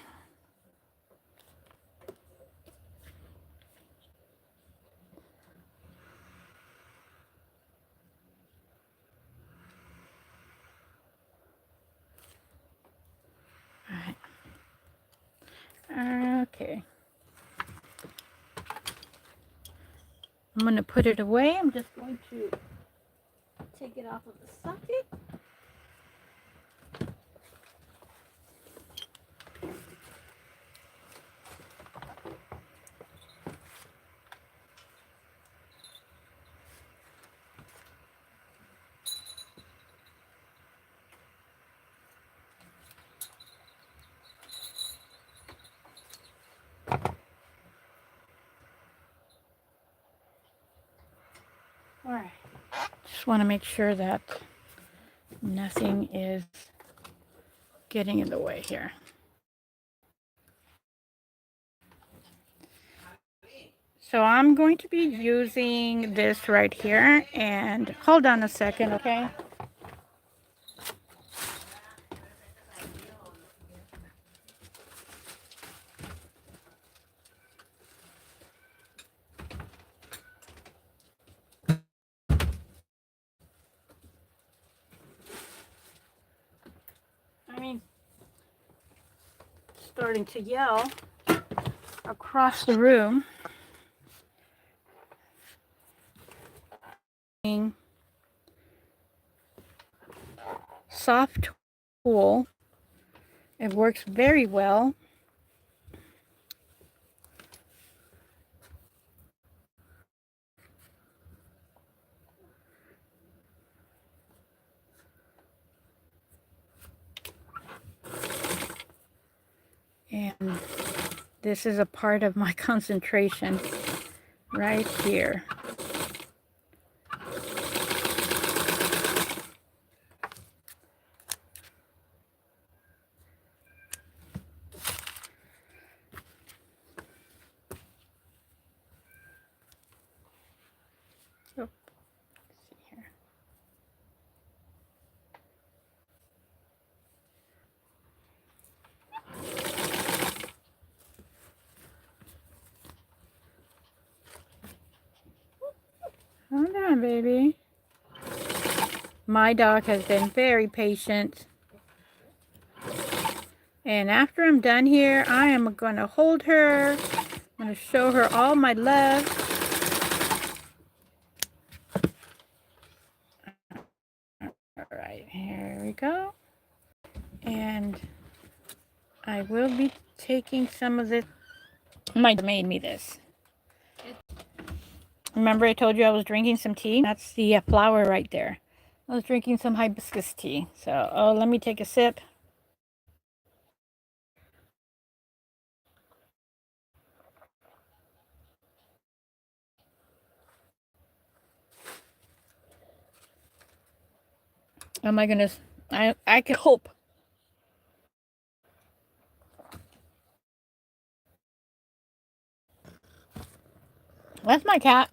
All right. Okay. I'm going to put it away. I'm just going to take it off of the socket. All right. Just want to make sure that nothing is getting in the way here. So I'm going to be using this right here, and hold on a second, okay? I mean, starting to yell across the room. Soft wool. It works very well. And this is a part of my concentration right here. Oh, let's see here. Hold on, baby. My dog has been very patient. And after I'm done here, I am going to hold her. I'm going to show her all my love. All right, here we go. And I will be taking some of this. My dad made me this. Remember I told you I was drinking some tea? That's the flower right there. I was drinking some hibiscus tea. So, oh, let me take a sip. Oh my goodness. I could hope. That's my cat.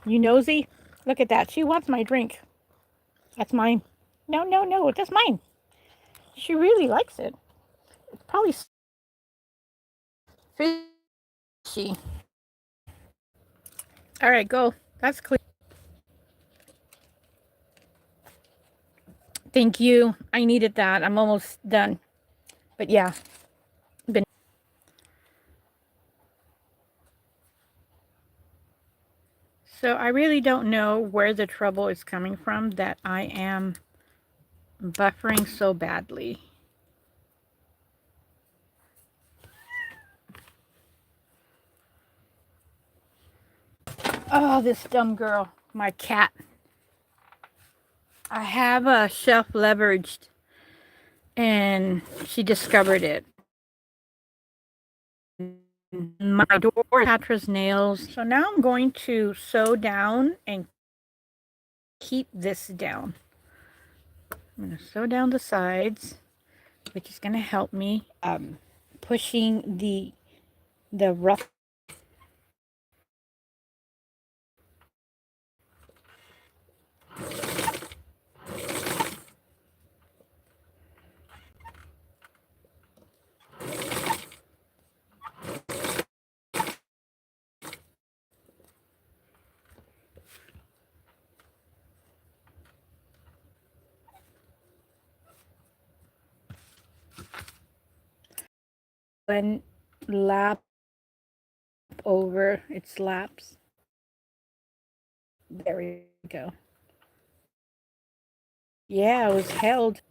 You nosy? Look at that. She wants my drink. That's mine. No, no, no. That's mine. She really likes it. It's probably fishy. All right, go. That's clear. Thank you. I needed that. I'm almost done. But yeah, been. So I really don't know where the trouble is coming from that I am buffering so badly. Oh, this dumb girl, my cat. I have a shelf leveraged and she discovered it. My door Patra's nails. So now I'm going to sew down and keep this down. I'm going to sew down the sides, which is going to help me pushing the rough. And lap over its laps. There we go. Yeah, it was held.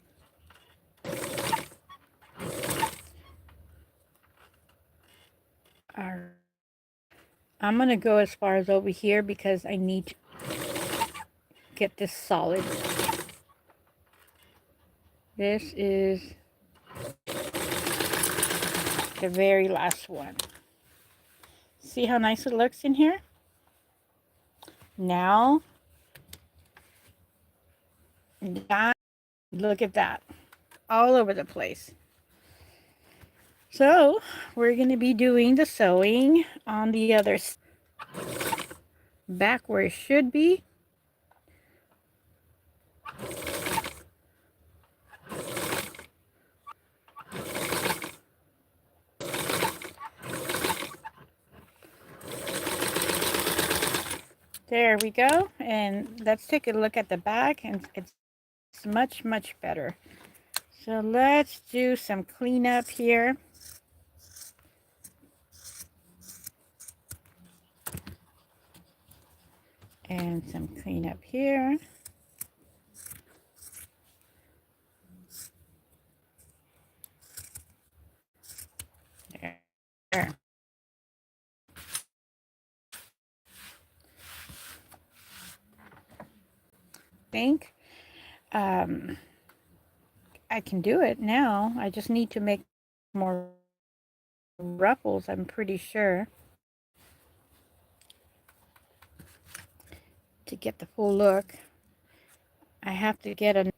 I'm going to go as far as over here because I need to get this solid. This is the very last one. See how nice it looks in here? Now, look at that. All over the place. So, we're going to be doing the sewing on the other back where it should be. There we go. And let's take a look at the back, and it's much, much better. So let's do some cleanup here. And some cleanup here. There. Think I can do it now. I just need to make more ruffles, I'm pretty sure, to get the full look. I have to get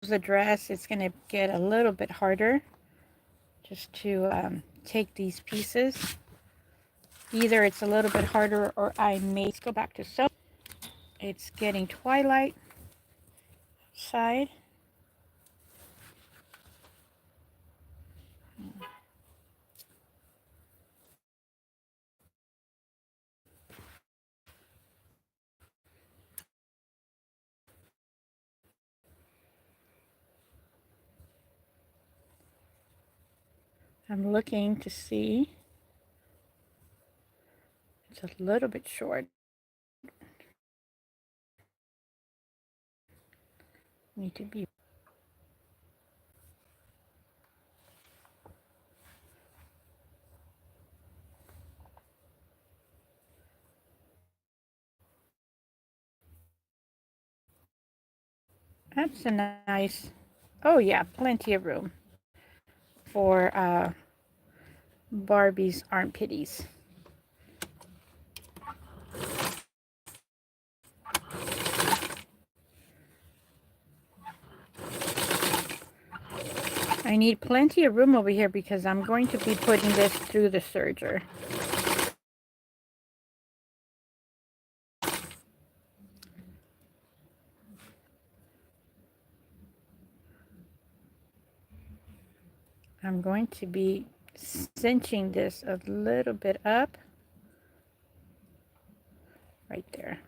the dress. It's going to get a little bit harder just to take these pieces. Either it's a little bit harder or I may. Let's go back to sew. It's getting twilight side. I'm looking to see. It's a little bit short. Need to be. That's a nice. Oh yeah, plenty of room for Barbie's armpitties. I need plenty of room over here because I'm going to be putting this through the serger. I'm going to be cinching this a little bit up right there.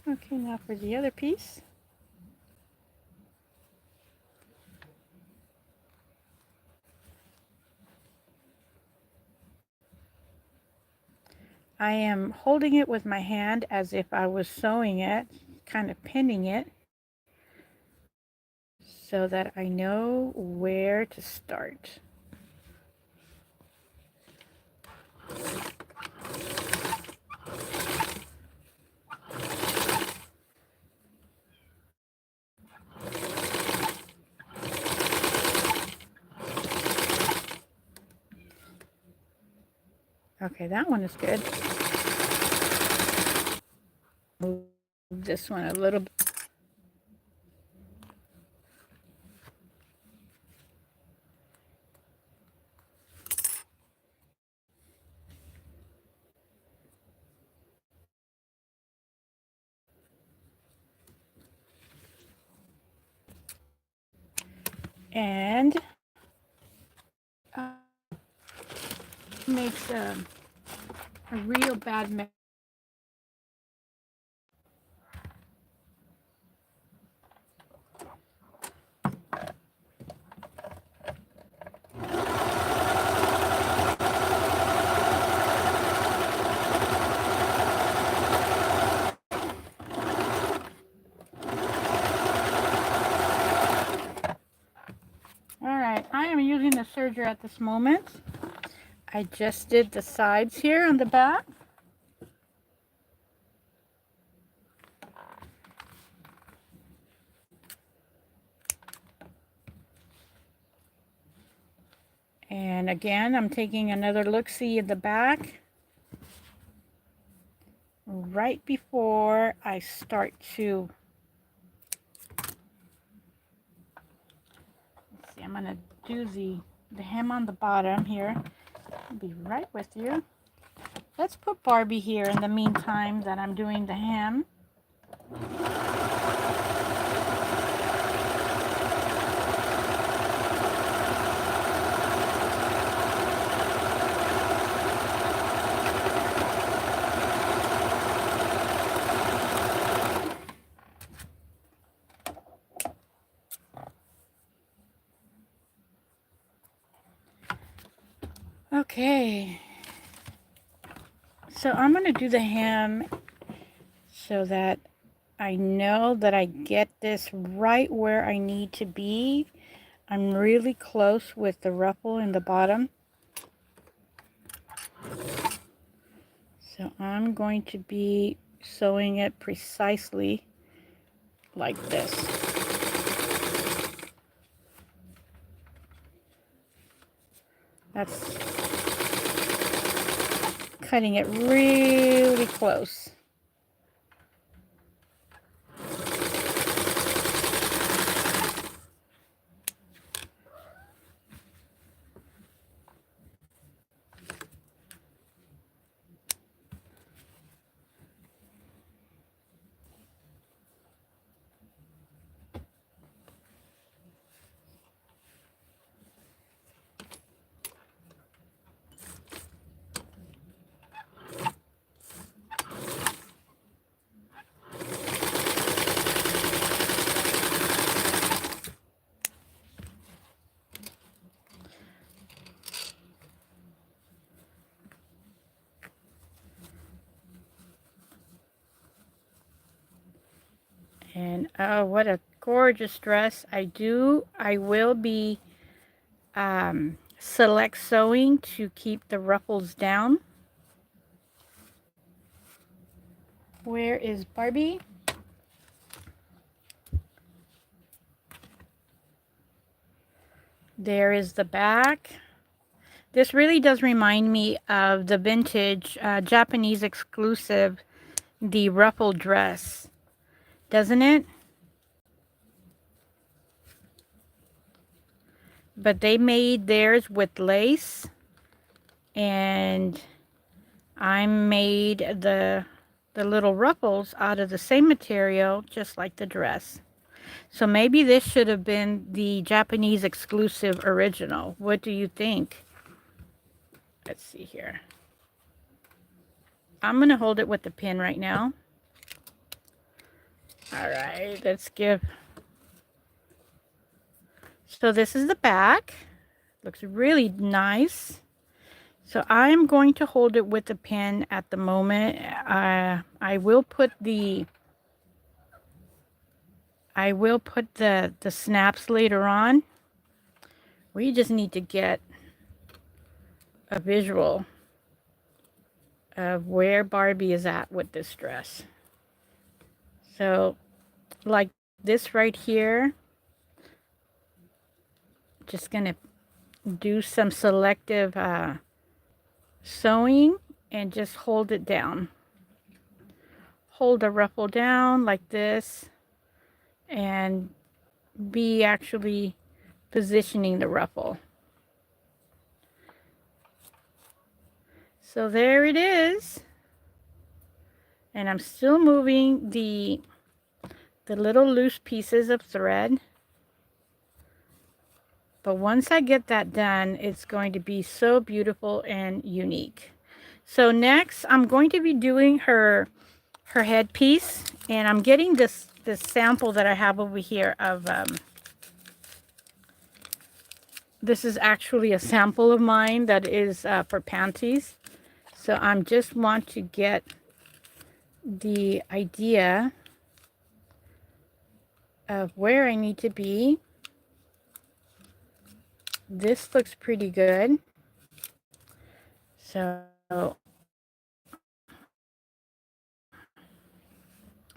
Okay, now for the other piece. I am holding it with my hand as if I was sewing it, kind of pinning it, so that I know where to start. Okay, that one is good. Move this one a little bit. And makes a real bad mess. Alright, I am using the serger at this moment. I just did the sides here on the back. And again, I'm taking another look-see at the back right before I start to, let's see, I'm going to do the hem on the bottom here. I'll be right with you. Let's put Barbie here in the meantime that I'm doing the hem. Okay, so I'm going to do the hem so that I know that I get this right where I need to be. I'm really close with the ruffle in the bottom. So I'm going to be sewing it precisely like this. That's cutting it really close. And oh, what a gorgeous dress. I will be select sewing to keep the ruffles down. Where is Barbie? There is the back. This really does remind me of the vintage Japanese exclusive, the ruffle dress, doesn't it? But they made theirs with lace, and I made the the little ruffles out of the same material, just like the dress. So maybe this should have been the Japanese exclusive original. What do you think? Let's see here. I'm going to hold it with the pin right now. All right, let's give. So this is the back. Looks really nice. So I'm going to hold it with the pin at the moment. I will put the snaps later on. We just need to get a visual of where Barbie is at with this dress. So like this right here, just gonna do some selective sewing and just hold it down. Hold the ruffle down like this and be actually positioning the ruffle. So there it is. And I'm still moving the little loose pieces of thread. But once I get that done, it's going to be so beautiful and unique. So next, I'm going to be doing her headpiece, and I'm getting this sample that I have over here of this is actually a sample of mine that is for panties. So I'm just want to get the idea of where I need to be. This looks pretty good. So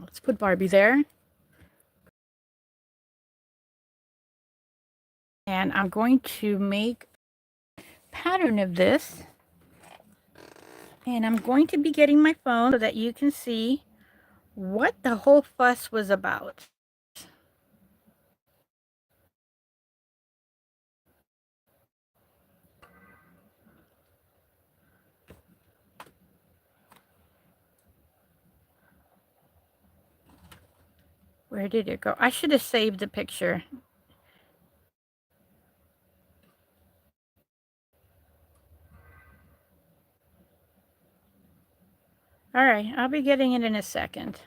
let's put Barbie there. And I'm going to make a pattern of this. And I'm going to be getting my phone so that you can see what the whole fuss was about. Where did it go? I should have saved the picture. All right, I'll be getting it in a second.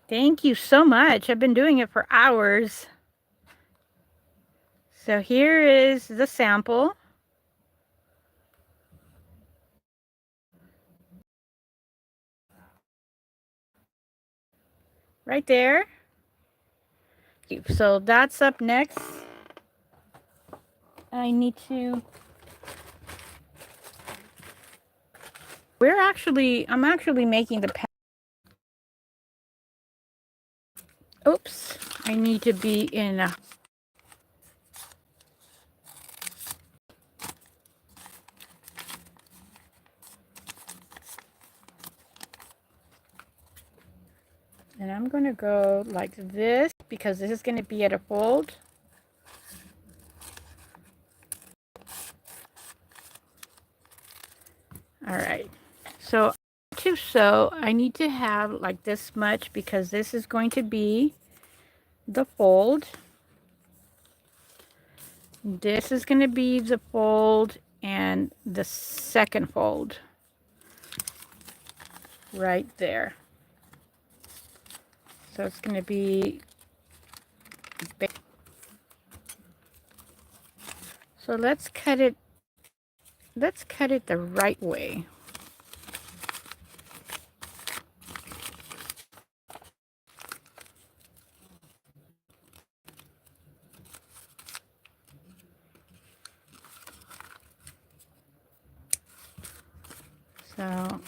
Thank you so much. I've been doing it for hours. So here is the sample. Right there. So that's up next. I'm actually making the oops, I need to be in a and I'm going to go like this because this is going to be at a fold. All right. So to sew, I need to have like this much because this is going to be the fold. This is going to be the fold and the second fold right there. So it's going to be big. So let's cut it the right way. So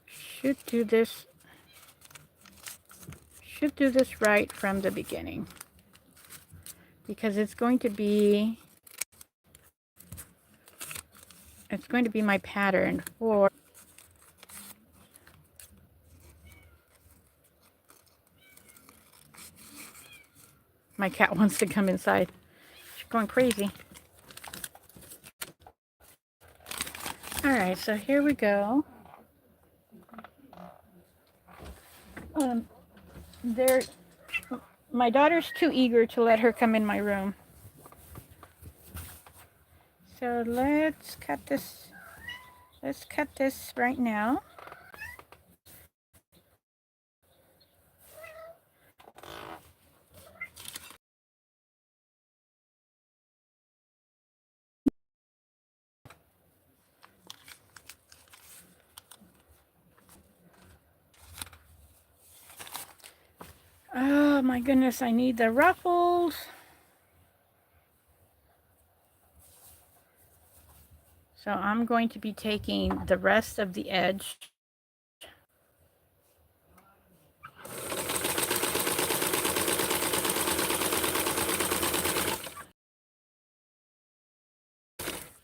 should do this right from the beginning because it's going to be my pattern for my cat wants to come inside. She's going crazy. All right, so here we go. Um, there, my daughter's too eager to let her come in my room. So let's cut this. Let's cut this right now. Oh my goodness, I need the ruffles. So I'm going to be taking the rest of the edge.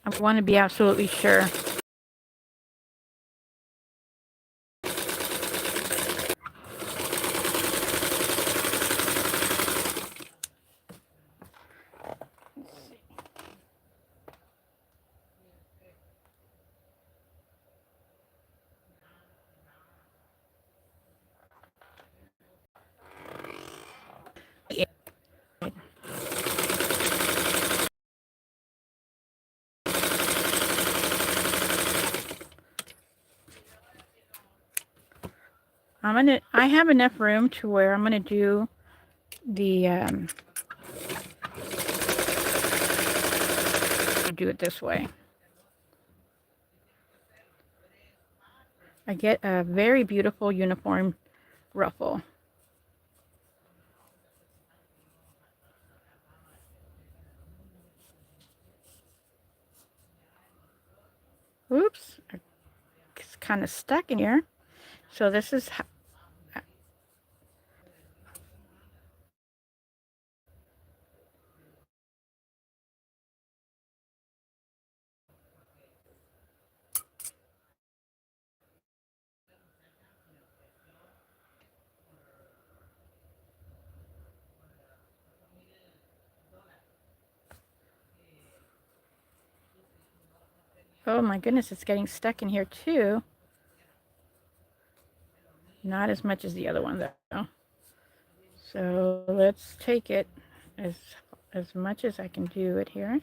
I want to be absolutely sure. I have enough room to where I'm gonna do the, do it this way. I get a very beautiful uniform ruffle. Oops, it's kind of stuck in here. So this is, oh my goodness, it's getting stuck in here too. Not as much as the other one though. So let's take it as much as I can do it here.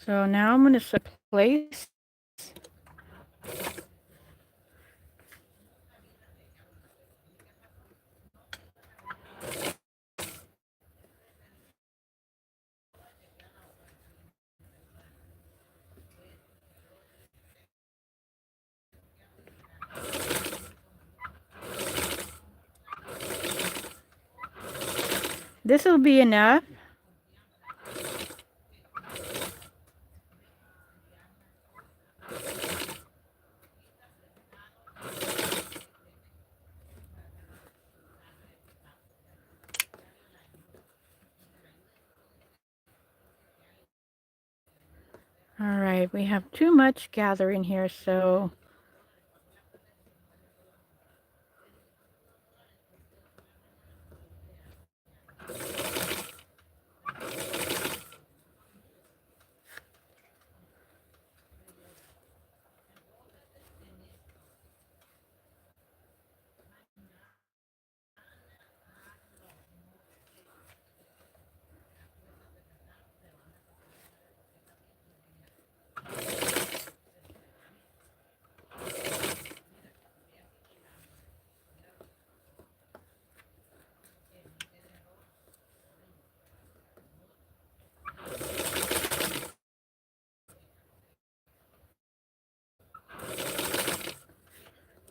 So now I'm going to place. This will be enough. All right, we have too much gathering here, so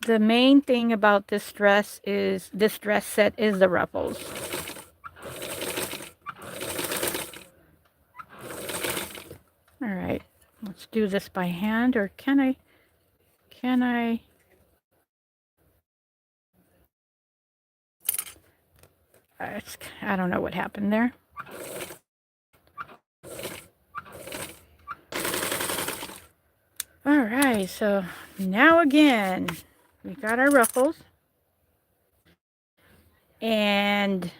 The main thing about this dress set is the ruffles. All right, let's do this by hand, or can I? I don't know what happened there. All right, so now again, we got our ruffles. And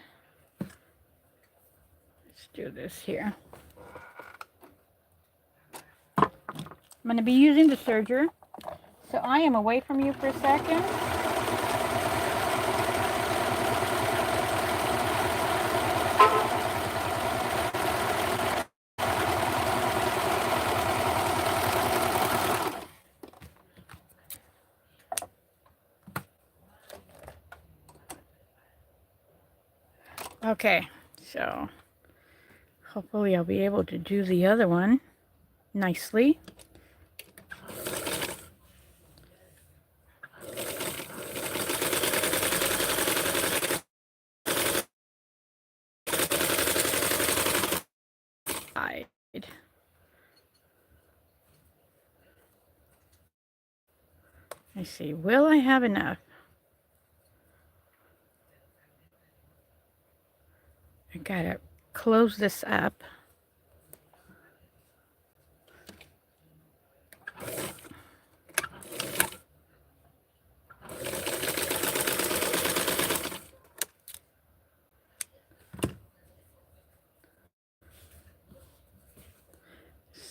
let's do this here. I'm going to be using the serger. So I am away from you for a second. Okay, so hopefully I'll be able to do the other one nicely. I see, will I have enough? I gotta close this up.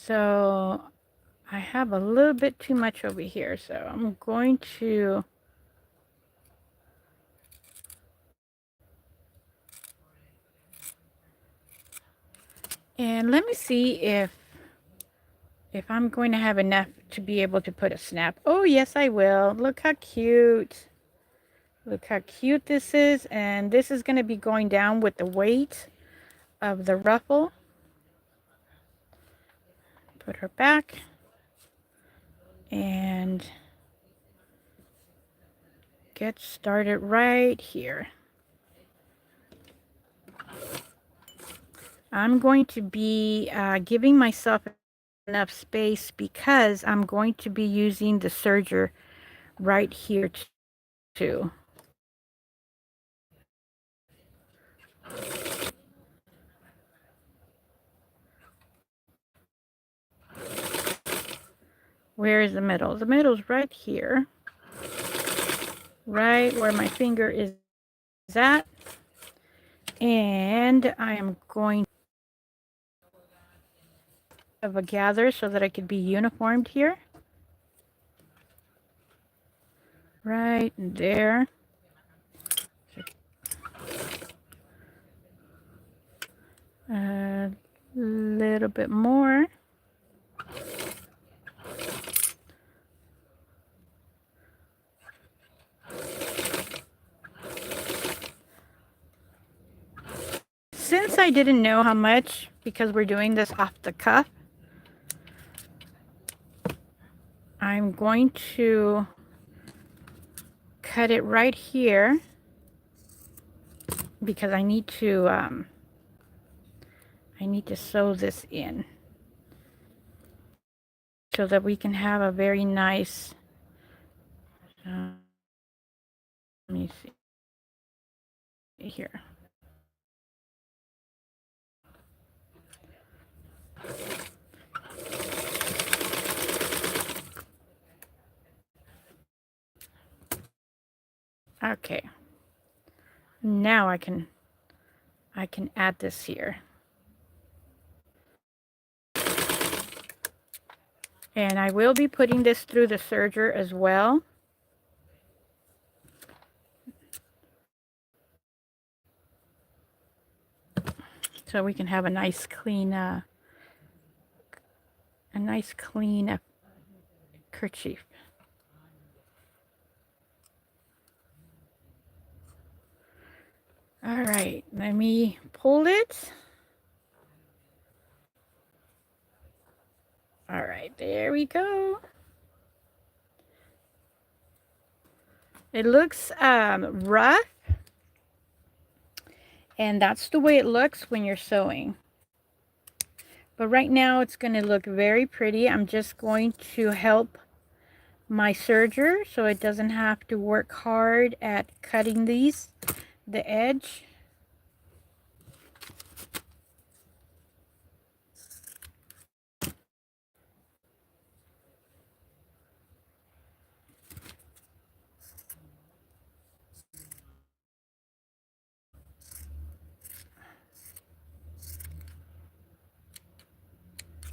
So I have a little bit too much over here, so I'm going to and let me see if I'm going to have enough to be able to put a snap. Oh yes, I will. Look how cute. Look how cute this is, and this is going to be going down with the weight of the ruffle. Put her back and get started right here. I'm going to be giving myself enough space because I'm going to be using the serger right here too. Where is the middle? The middle's right here. Right where my finger is at. And I am going to have a gather so that I could be uniformed here. Right there. A little bit more. Since I didn't know how much, because we're doing this off the cuff, I'm going to cut it right here because I need to sew this in so that we can have a very nice, let me see here. Okay, now I can add this here. And I will be putting this through the serger as well. So we can have a nice clean kerchief. All right, let me pull it. All right, there we go. It looks rough, and that's the way it looks when you're sewing. But right now it's going to look very pretty. I'm just going to help my serger so it doesn't have to work hard at cutting the edge.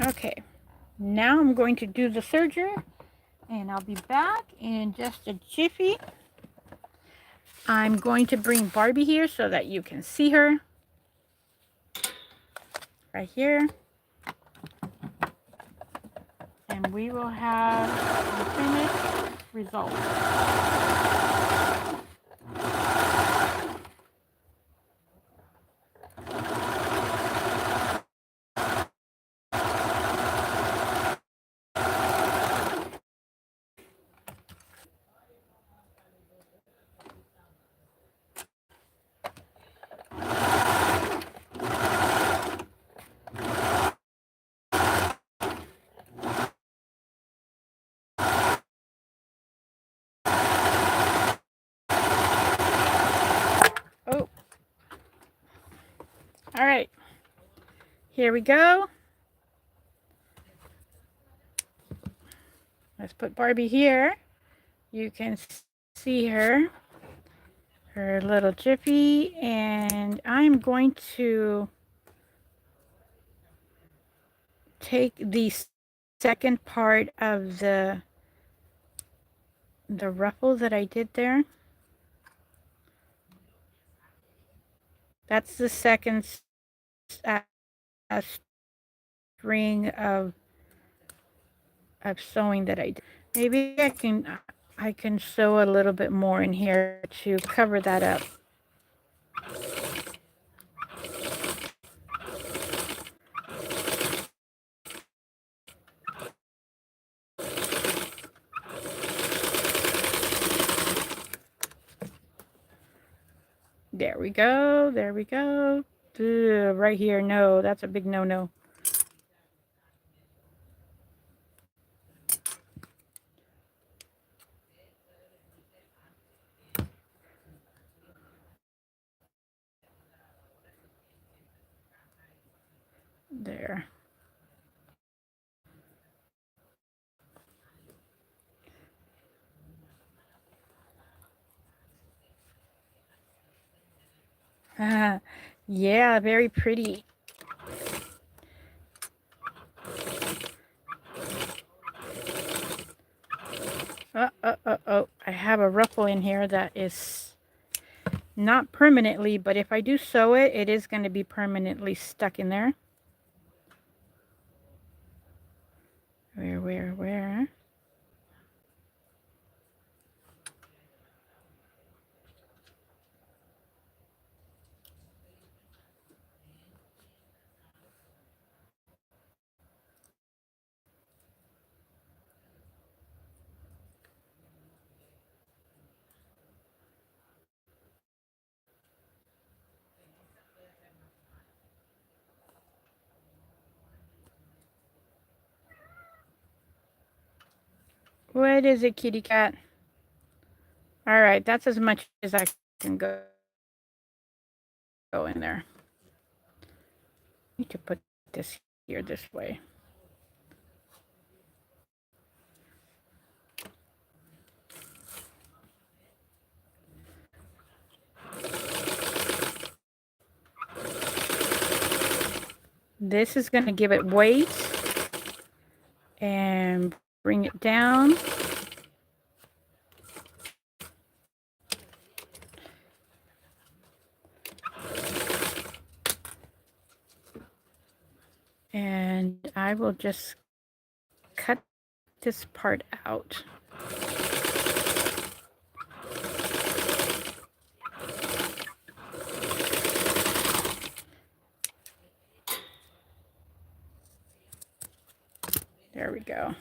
Okay, now I'm going to do the serger, and I'll be back in just a jiffy. I'm going to bring Barbie here so that you can see her. Right here. And we will have the finished result. Oh, all right. Here we go. Let's put Barbie here. You can see her little jiffy, and I'm going to take the second part of the ruffle that I did there. That's the second string of sewing that I did. Maybe I can sew a little bit more in here to cover that up. There we go. There we go. Ugh, right here. No, that's a big no-no. There. Yeah, very pretty. Oh, I have a ruffle in here that is not permanently, but if I do sew it, it is going to be permanently stuck in there. Where? What is it, kitty cat? All right, that's as much as I can go in there. Need to put this here this way. This is going to give it weight and bring it down. And I will just cut this part out. There we go.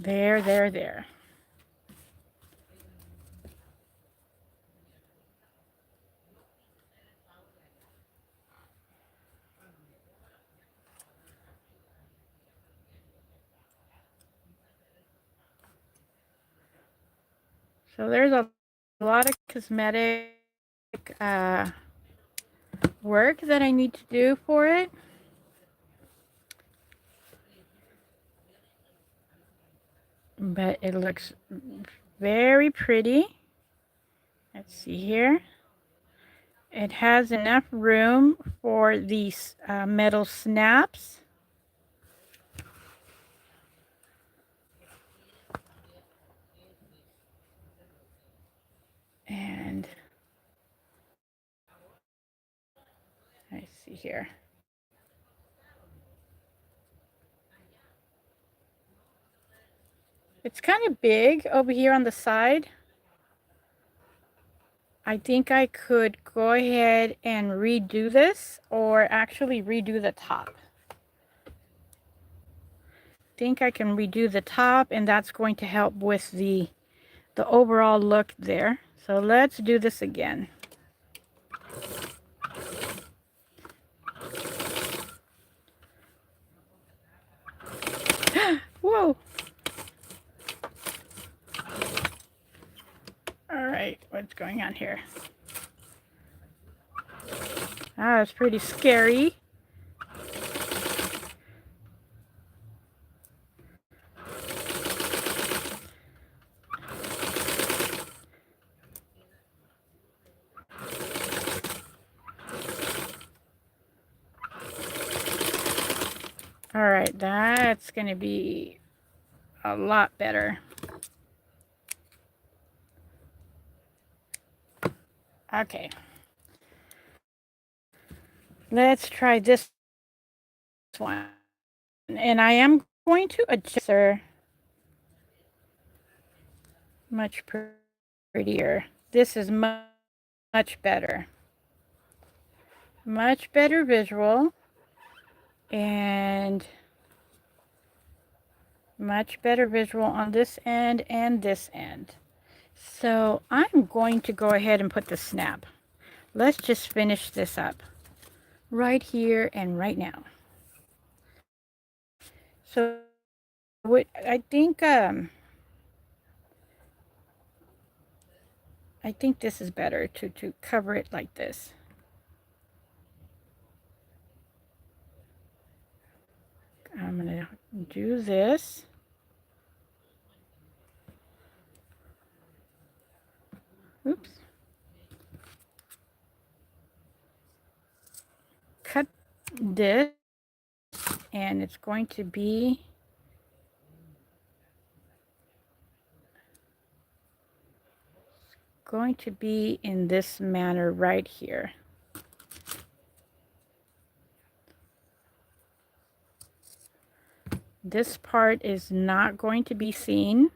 There, there, there. So there's a lot of cosmetic work that I need to do for it. But it looks very pretty. Let's see here. It has enough room for these metal snaps. And I see here. It's kind of big over here on the side. I think I could go ahead and redo this, or actually redo the top. I think I can redo the top, and that's going to help with the overall look there. So let's do this again. Whoa. All right, what's going on here? Ah, it's pretty scary. All right, that's going to be a lot better. Okay. Let's try this one. And I am going to adjust her much prettier. This is much better. Much better visual. And much better visual on this end and this end. So I'm going to go ahead and put the snap. Let's just finish this up right here and right now. So what I think this is better to cover it like this. I'm gonna do this. Oops. Cut this, and it's going to be in this manner right here. This part is not going to be seen.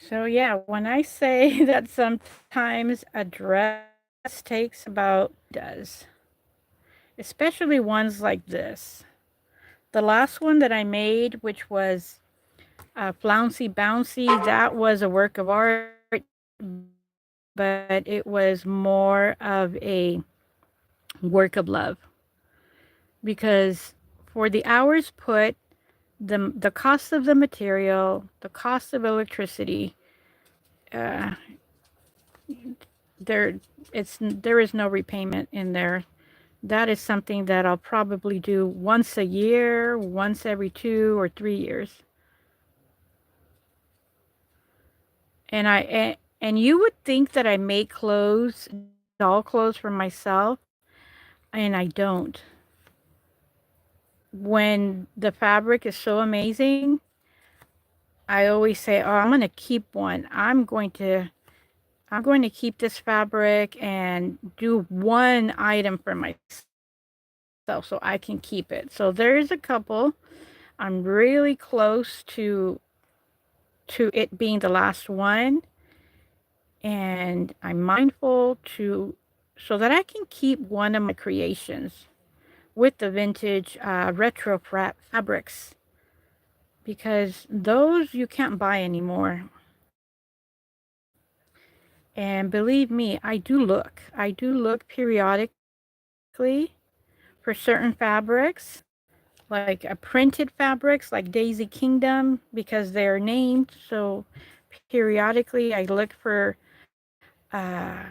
So yeah, when I say that sometimes a dress takes about does, especially ones like this. The last one that I made, which was Flouncy Bouncy, that was a work of art, but it was more of a work of love. Because for the hours put, the cost of the material, the cost of electricity, there there is no repayment in there. That is something that I'll probably do once a year, once every 2 or 3 years. And you would think that I make clothes, doll clothes for myself, and I don't. When the fabric is so amazing, I always say, "Oh, I'm going to keep one. I'm going to keep this fabric and do one item for myself so I can keep it." So there's a couple. I'm really close to it being the last one, and I'm mindful to so that I can keep one of my creations with the vintage retro fabrics, because those you can't buy anymore. And believe me, I do look periodically for certain fabrics, like printed fabrics like Daisy Kingdom, because they're named. So periodically I look for uh,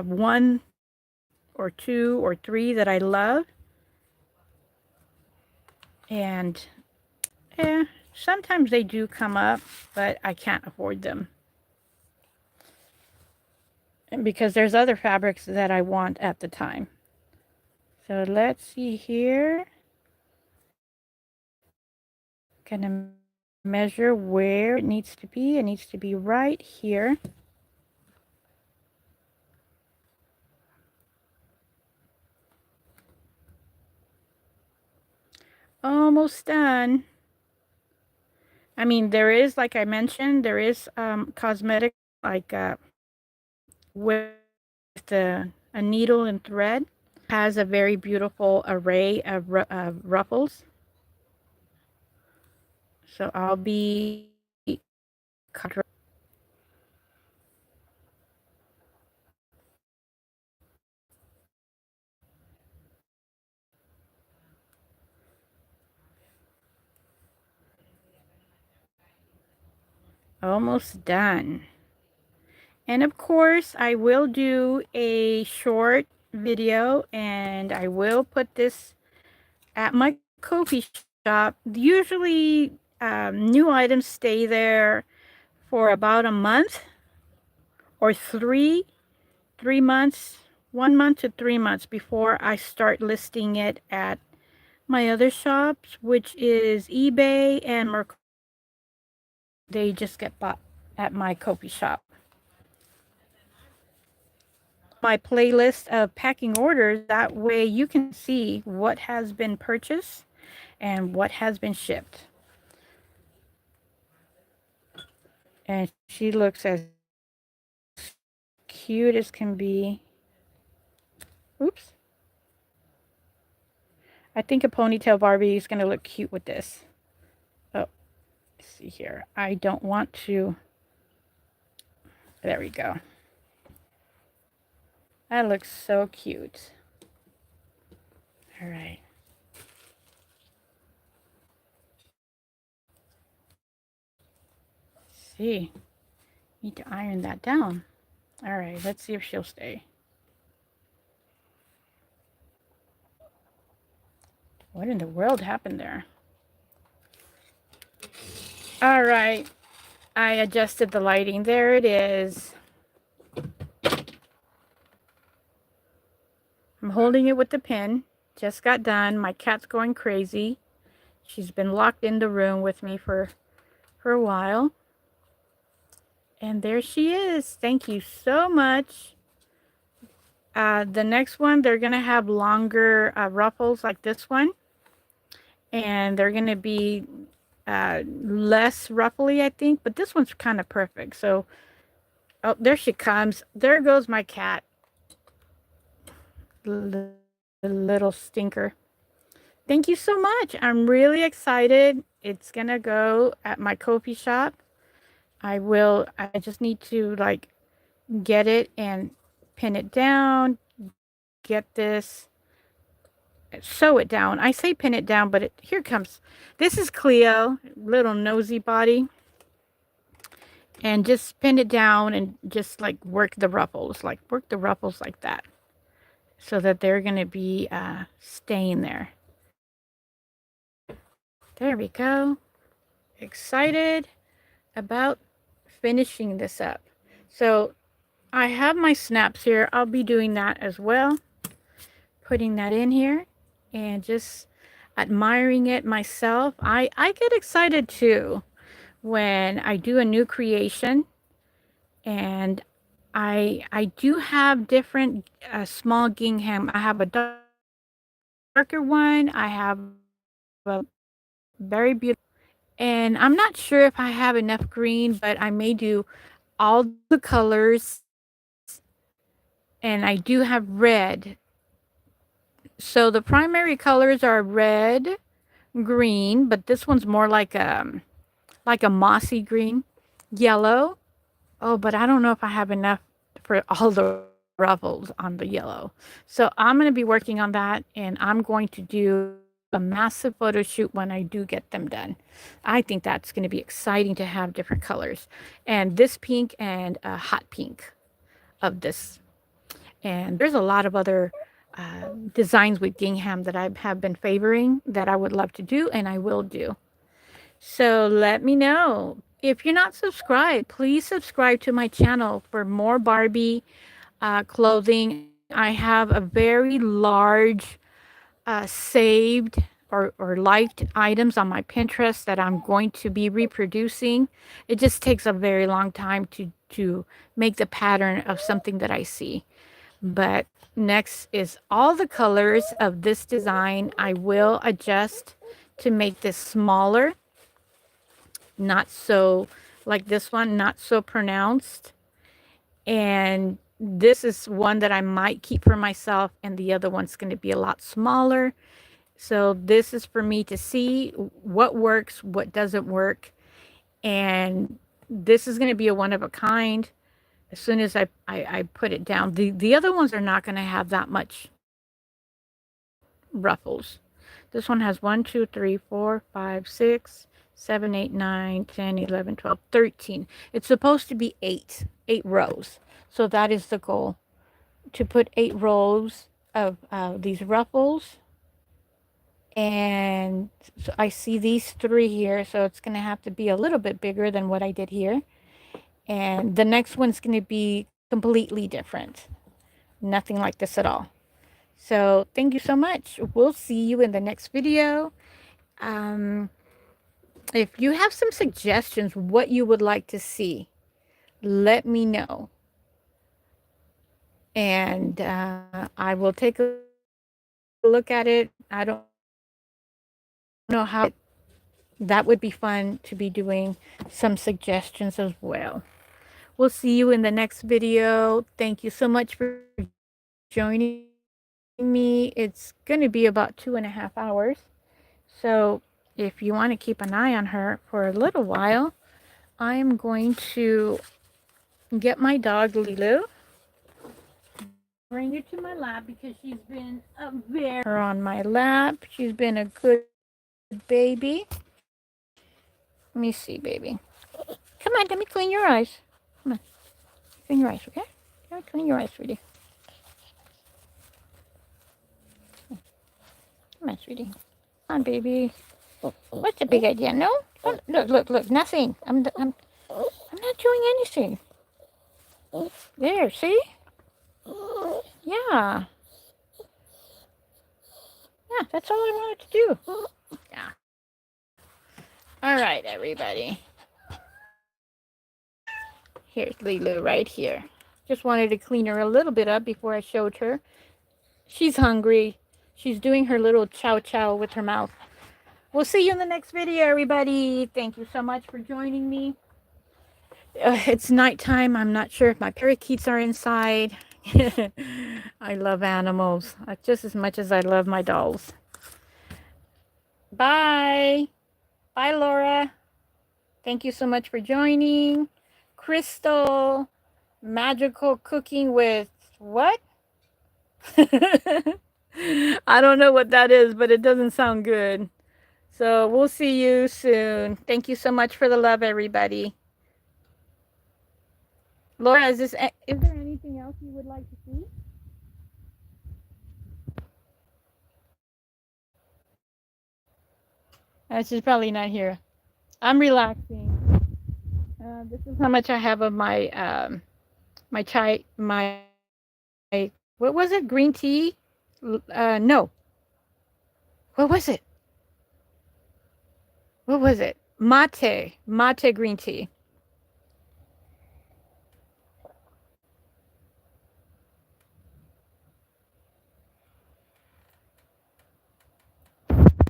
one or two or three that I love. And sometimes they do come up, but I can't afford them. And because there's other fabrics that I want at the time. So let's see here. Gonna measure where it needs to be. It needs to be right here. Almost done. I mean, there is, like I mentioned, there is cosmetic, like with a needle and thread. Has a very beautiful array of ruffles. So I'll be almost done. And of course, I will do a short video, and I will put this at my Ko-fi shop. Usually, new items stay there for about a month or 3 months, 1 month to 3 months before I start listing it at my other shops, which is eBay and Mercari. They just get bought at my Ko-fi shop. My playlist of packing orders, that way you can see what has been purchased and what has been shipped. And she looks as cute as can be. Oops. I think a ponytail Barbie is going to look cute with this. Oh, let's see here. I don't want to. There we go. That looks so cute. All right. Let's see. Need to iron that down. All right. Let's see if she'll stay. What in the world happened there? All right. I adjusted the lighting. There it is. I'm holding it with the pin. Just got done. My cat's going crazy. She's been locked in the room with me for a while. And there she is. Thank you so much. The next one, they're going to have longer ruffles like this one. And they're going to be less ruffly, I think. But this one's kind of perfect. So, oh, there she comes. There goes my cat. The little stinker. Thank you so much. I'm really excited. It's going to go at my Ko-fi shop. I just need to like get it and pin it down, get this, sew it down. I say pin it down, but here comes. This is Cleo, little nosy body. and just pin it down and just like work the ruffles, like that, so that they're going to be staying there. There we go. Excited about finishing this up. So I have my snaps here. I'll be doing that as well. Putting that in here and just admiring it myself. I get excited too when I do a new creation, and I do have different small gingham. I have a darker one. I have a very beautiful, and I'm not sure if I have enough green, but I may do all the colors, and I do have red. So the primary colors are red, green, but this one's more like a mossy green, yellow. Oh, but I don't know if I have enough for all the ruffles on the yellow. So I'm going to be working on that, and I'm going to do a massive photo shoot when I do get them done. I think that's going to be exciting to have different colors. And this pink and a hot pink of this. And there's a lot of other designs with gingham that I have been favoring that I would love to do, and I will do. So let me know. If you're not subscribed, please subscribe to my channel for more Barbie clothing. I have a very large saved or liked items on my Pinterest that I'm going to be reproducing. It just takes a very long time to make the pattern of something that I see. But next is all the colors of this design. I will adjust to make this smaller, not so like this one, not so pronounced. And this is one that I might keep for myself, and the other one's going to be a lot smaller. So this is for me to see what works, what doesn't work. And this is going to be a one of a kind as soon as I put it down. The other ones are not going to have that much ruffles. This one has 1, 2, 3, 4, 5, 6, 7, 8, 9, 10, 11, 12, 13. It's supposed to be 8 rows. So that is the goal, to put 8 rows of these ruffles. And so I see these 3 here, so it's going to have to be a little bit bigger than what I did here. And the next one's going to be completely different. Nothing like this at all. So thank you so much. We'll see you in the next video. If you have some suggestions what you would like to see, let me know. And I will take a look at it. I don't know how. That would be fun to be doing some suggestions as well. We'll see you in the next video. Thank you so much for joining me. It's going to be about 2.5 hours. So if you want to keep an eye on her for a little while, I'm going to get my dog Lulu, bring her to my lap because she's been a very on my lap. She's been a good baby. Let me see, baby. Come on, let me clean your eyes. Come on, clean your eyes, okay? Come on, clean your eyes, sweetie. Come on, sweetie. Come on, baby. What's the big idea? No? Oh, look, nothing. I'm not doing anything. There, see? Yeah. Yeah, that's all I wanted to do. Yeah. All right, everybody. Here's Lulu right here. Just wanted to clean her a little bit up before I showed her. She's hungry. She's doing her little chow chow with her mouth. We'll see you in the next video, everybody. Thank you so much for joining me. It's nighttime. I'm not sure if my parakeets are inside. I love animals just as much as I love my dolls. Bye. Bye, Laura. Thank you so much for joining. Crystal, magical cooking with what? I don't know what that is, but it doesn't sound good. So we'll see you soon. Thank you so much for the love, everybody. Laura, is there anything else you would like to see? She's probably not here. I'm relaxing. This is how much I have of my my chai, my what was it? Green tea? No. What was it? What was it? Mate green tea.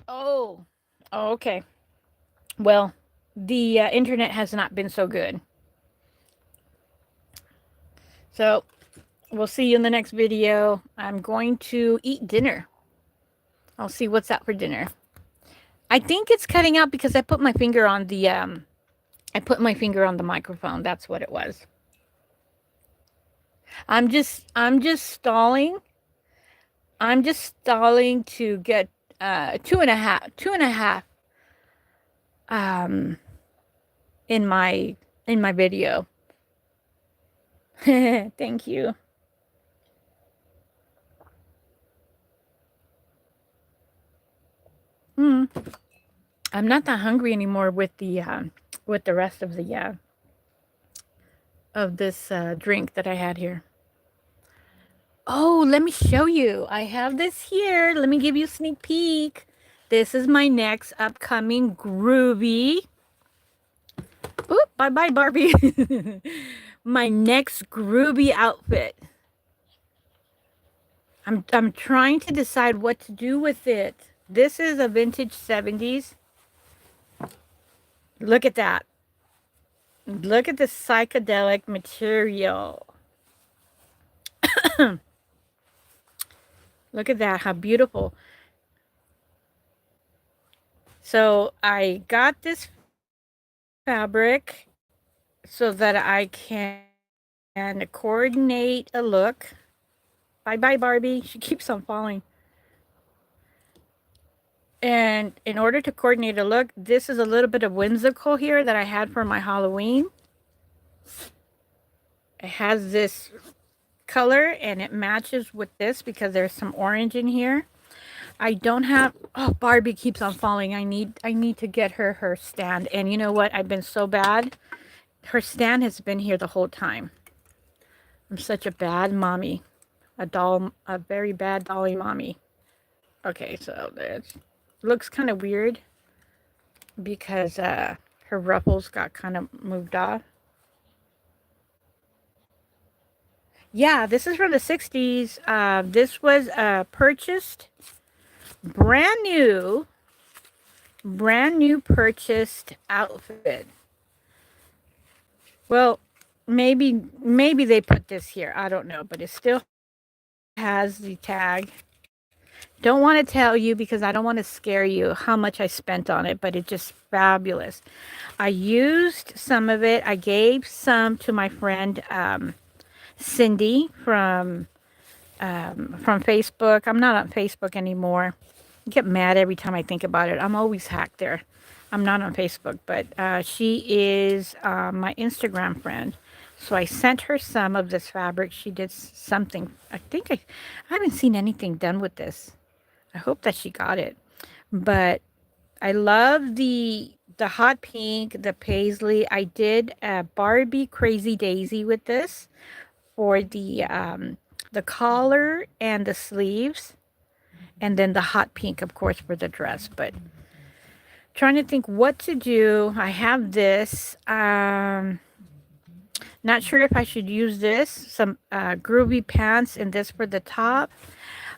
Oh, oh, okay. Well, the internet has not been so good. So we'll see you in the next video. I'm going to eat dinner. I'll see what's out for dinner. I think it's cutting out because I put my finger on the microphone. That's what it was. I'm just stalling. I'm just stalling to get two and a half um in my video. Thank you. Mm. I'm not that hungry anymore with the rest of this drink that I had here. Oh, let me show you. I have this here. Let me give you a sneak peek. This is my next upcoming groovy. Oop, bye bye, Barbie. My next groovy outfit. I'm trying to decide what to do with it. This is a vintage 70s. Look at that. Look at the psychedelic material. Look at that. How beautiful. So I got this fabric so that I can coordinate a look. Bye bye, Barbie. She keeps on falling. And in order to coordinate a look, this is a little bit of whimsical here that I had for my Halloween. It has this color and it matches with this because there's some orange in here. I don't have, oh, Barbie keeps on falling. I need to get her stand. And you know what? I've been so bad. Her stand has been here the whole time. I'm such a bad mommy. A very bad dolly mommy. Okay, so it looks kind of weird because her ruffles got kind of moved off. Yeah, this is from the 60s. This was purchased brand new purchased outfit. Well, maybe they put this here. I don't know, but it still has the tag. Don't want to tell you because I don't want to scare you how much I spent on it, but it's just fabulous. I used some of it. I gave some to my friend Cindy from Facebook. I'm not on Facebook anymore. I get mad every time I think about it. I'm always hacked there. I'm not on Facebook, but she is my Instagram friend. So I sent her some of this fabric. She did something. I haven't seen anything done with this. I hope that she got it. But I love the hot pink, the paisley. I did a Barbie Crazy Daisy with this for the collar and the sleeves, and then the hot pink, of course, for the dress. But trying to think what to do. I have this. Not sure if I should use this. Some groovy pants and this for the top.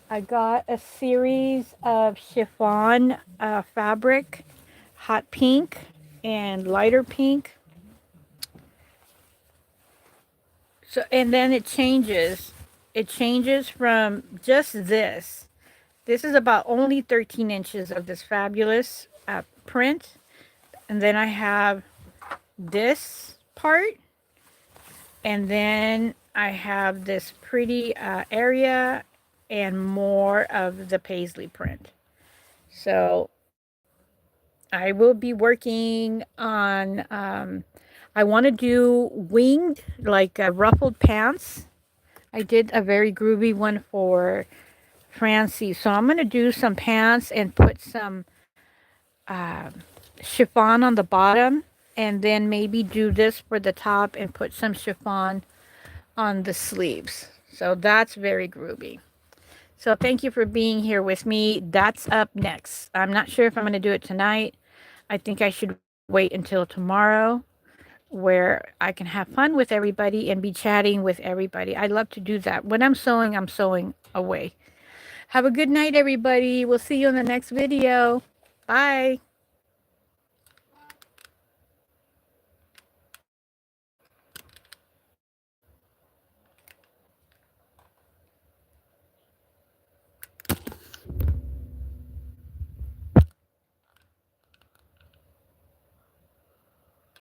I got a series of chiffon fabric, hot pink and lighter pink. So, and then it changes. It changes from just this. This is about only 13 inches of this fabulous print. And then I have this part. And then I have this pretty area and more of the paisley print. So I will be working on, I want to do winged, like ruffled pants. I did a very groovy one for Francie. So I'm going to do some pants and put some uh, chiffon on the bottom. And then maybe do this for the top and put some chiffon on the sleeves. So that's very groovy. So thank you for being here with me. That's up next. I'm not sure if I'm going to do it tonight. I think I should wait until tomorrow where I can have fun with everybody and be chatting with everybody. I love to do that. When I'm sewing away. Have a good night, everybody. We'll see you in the next video. Bye.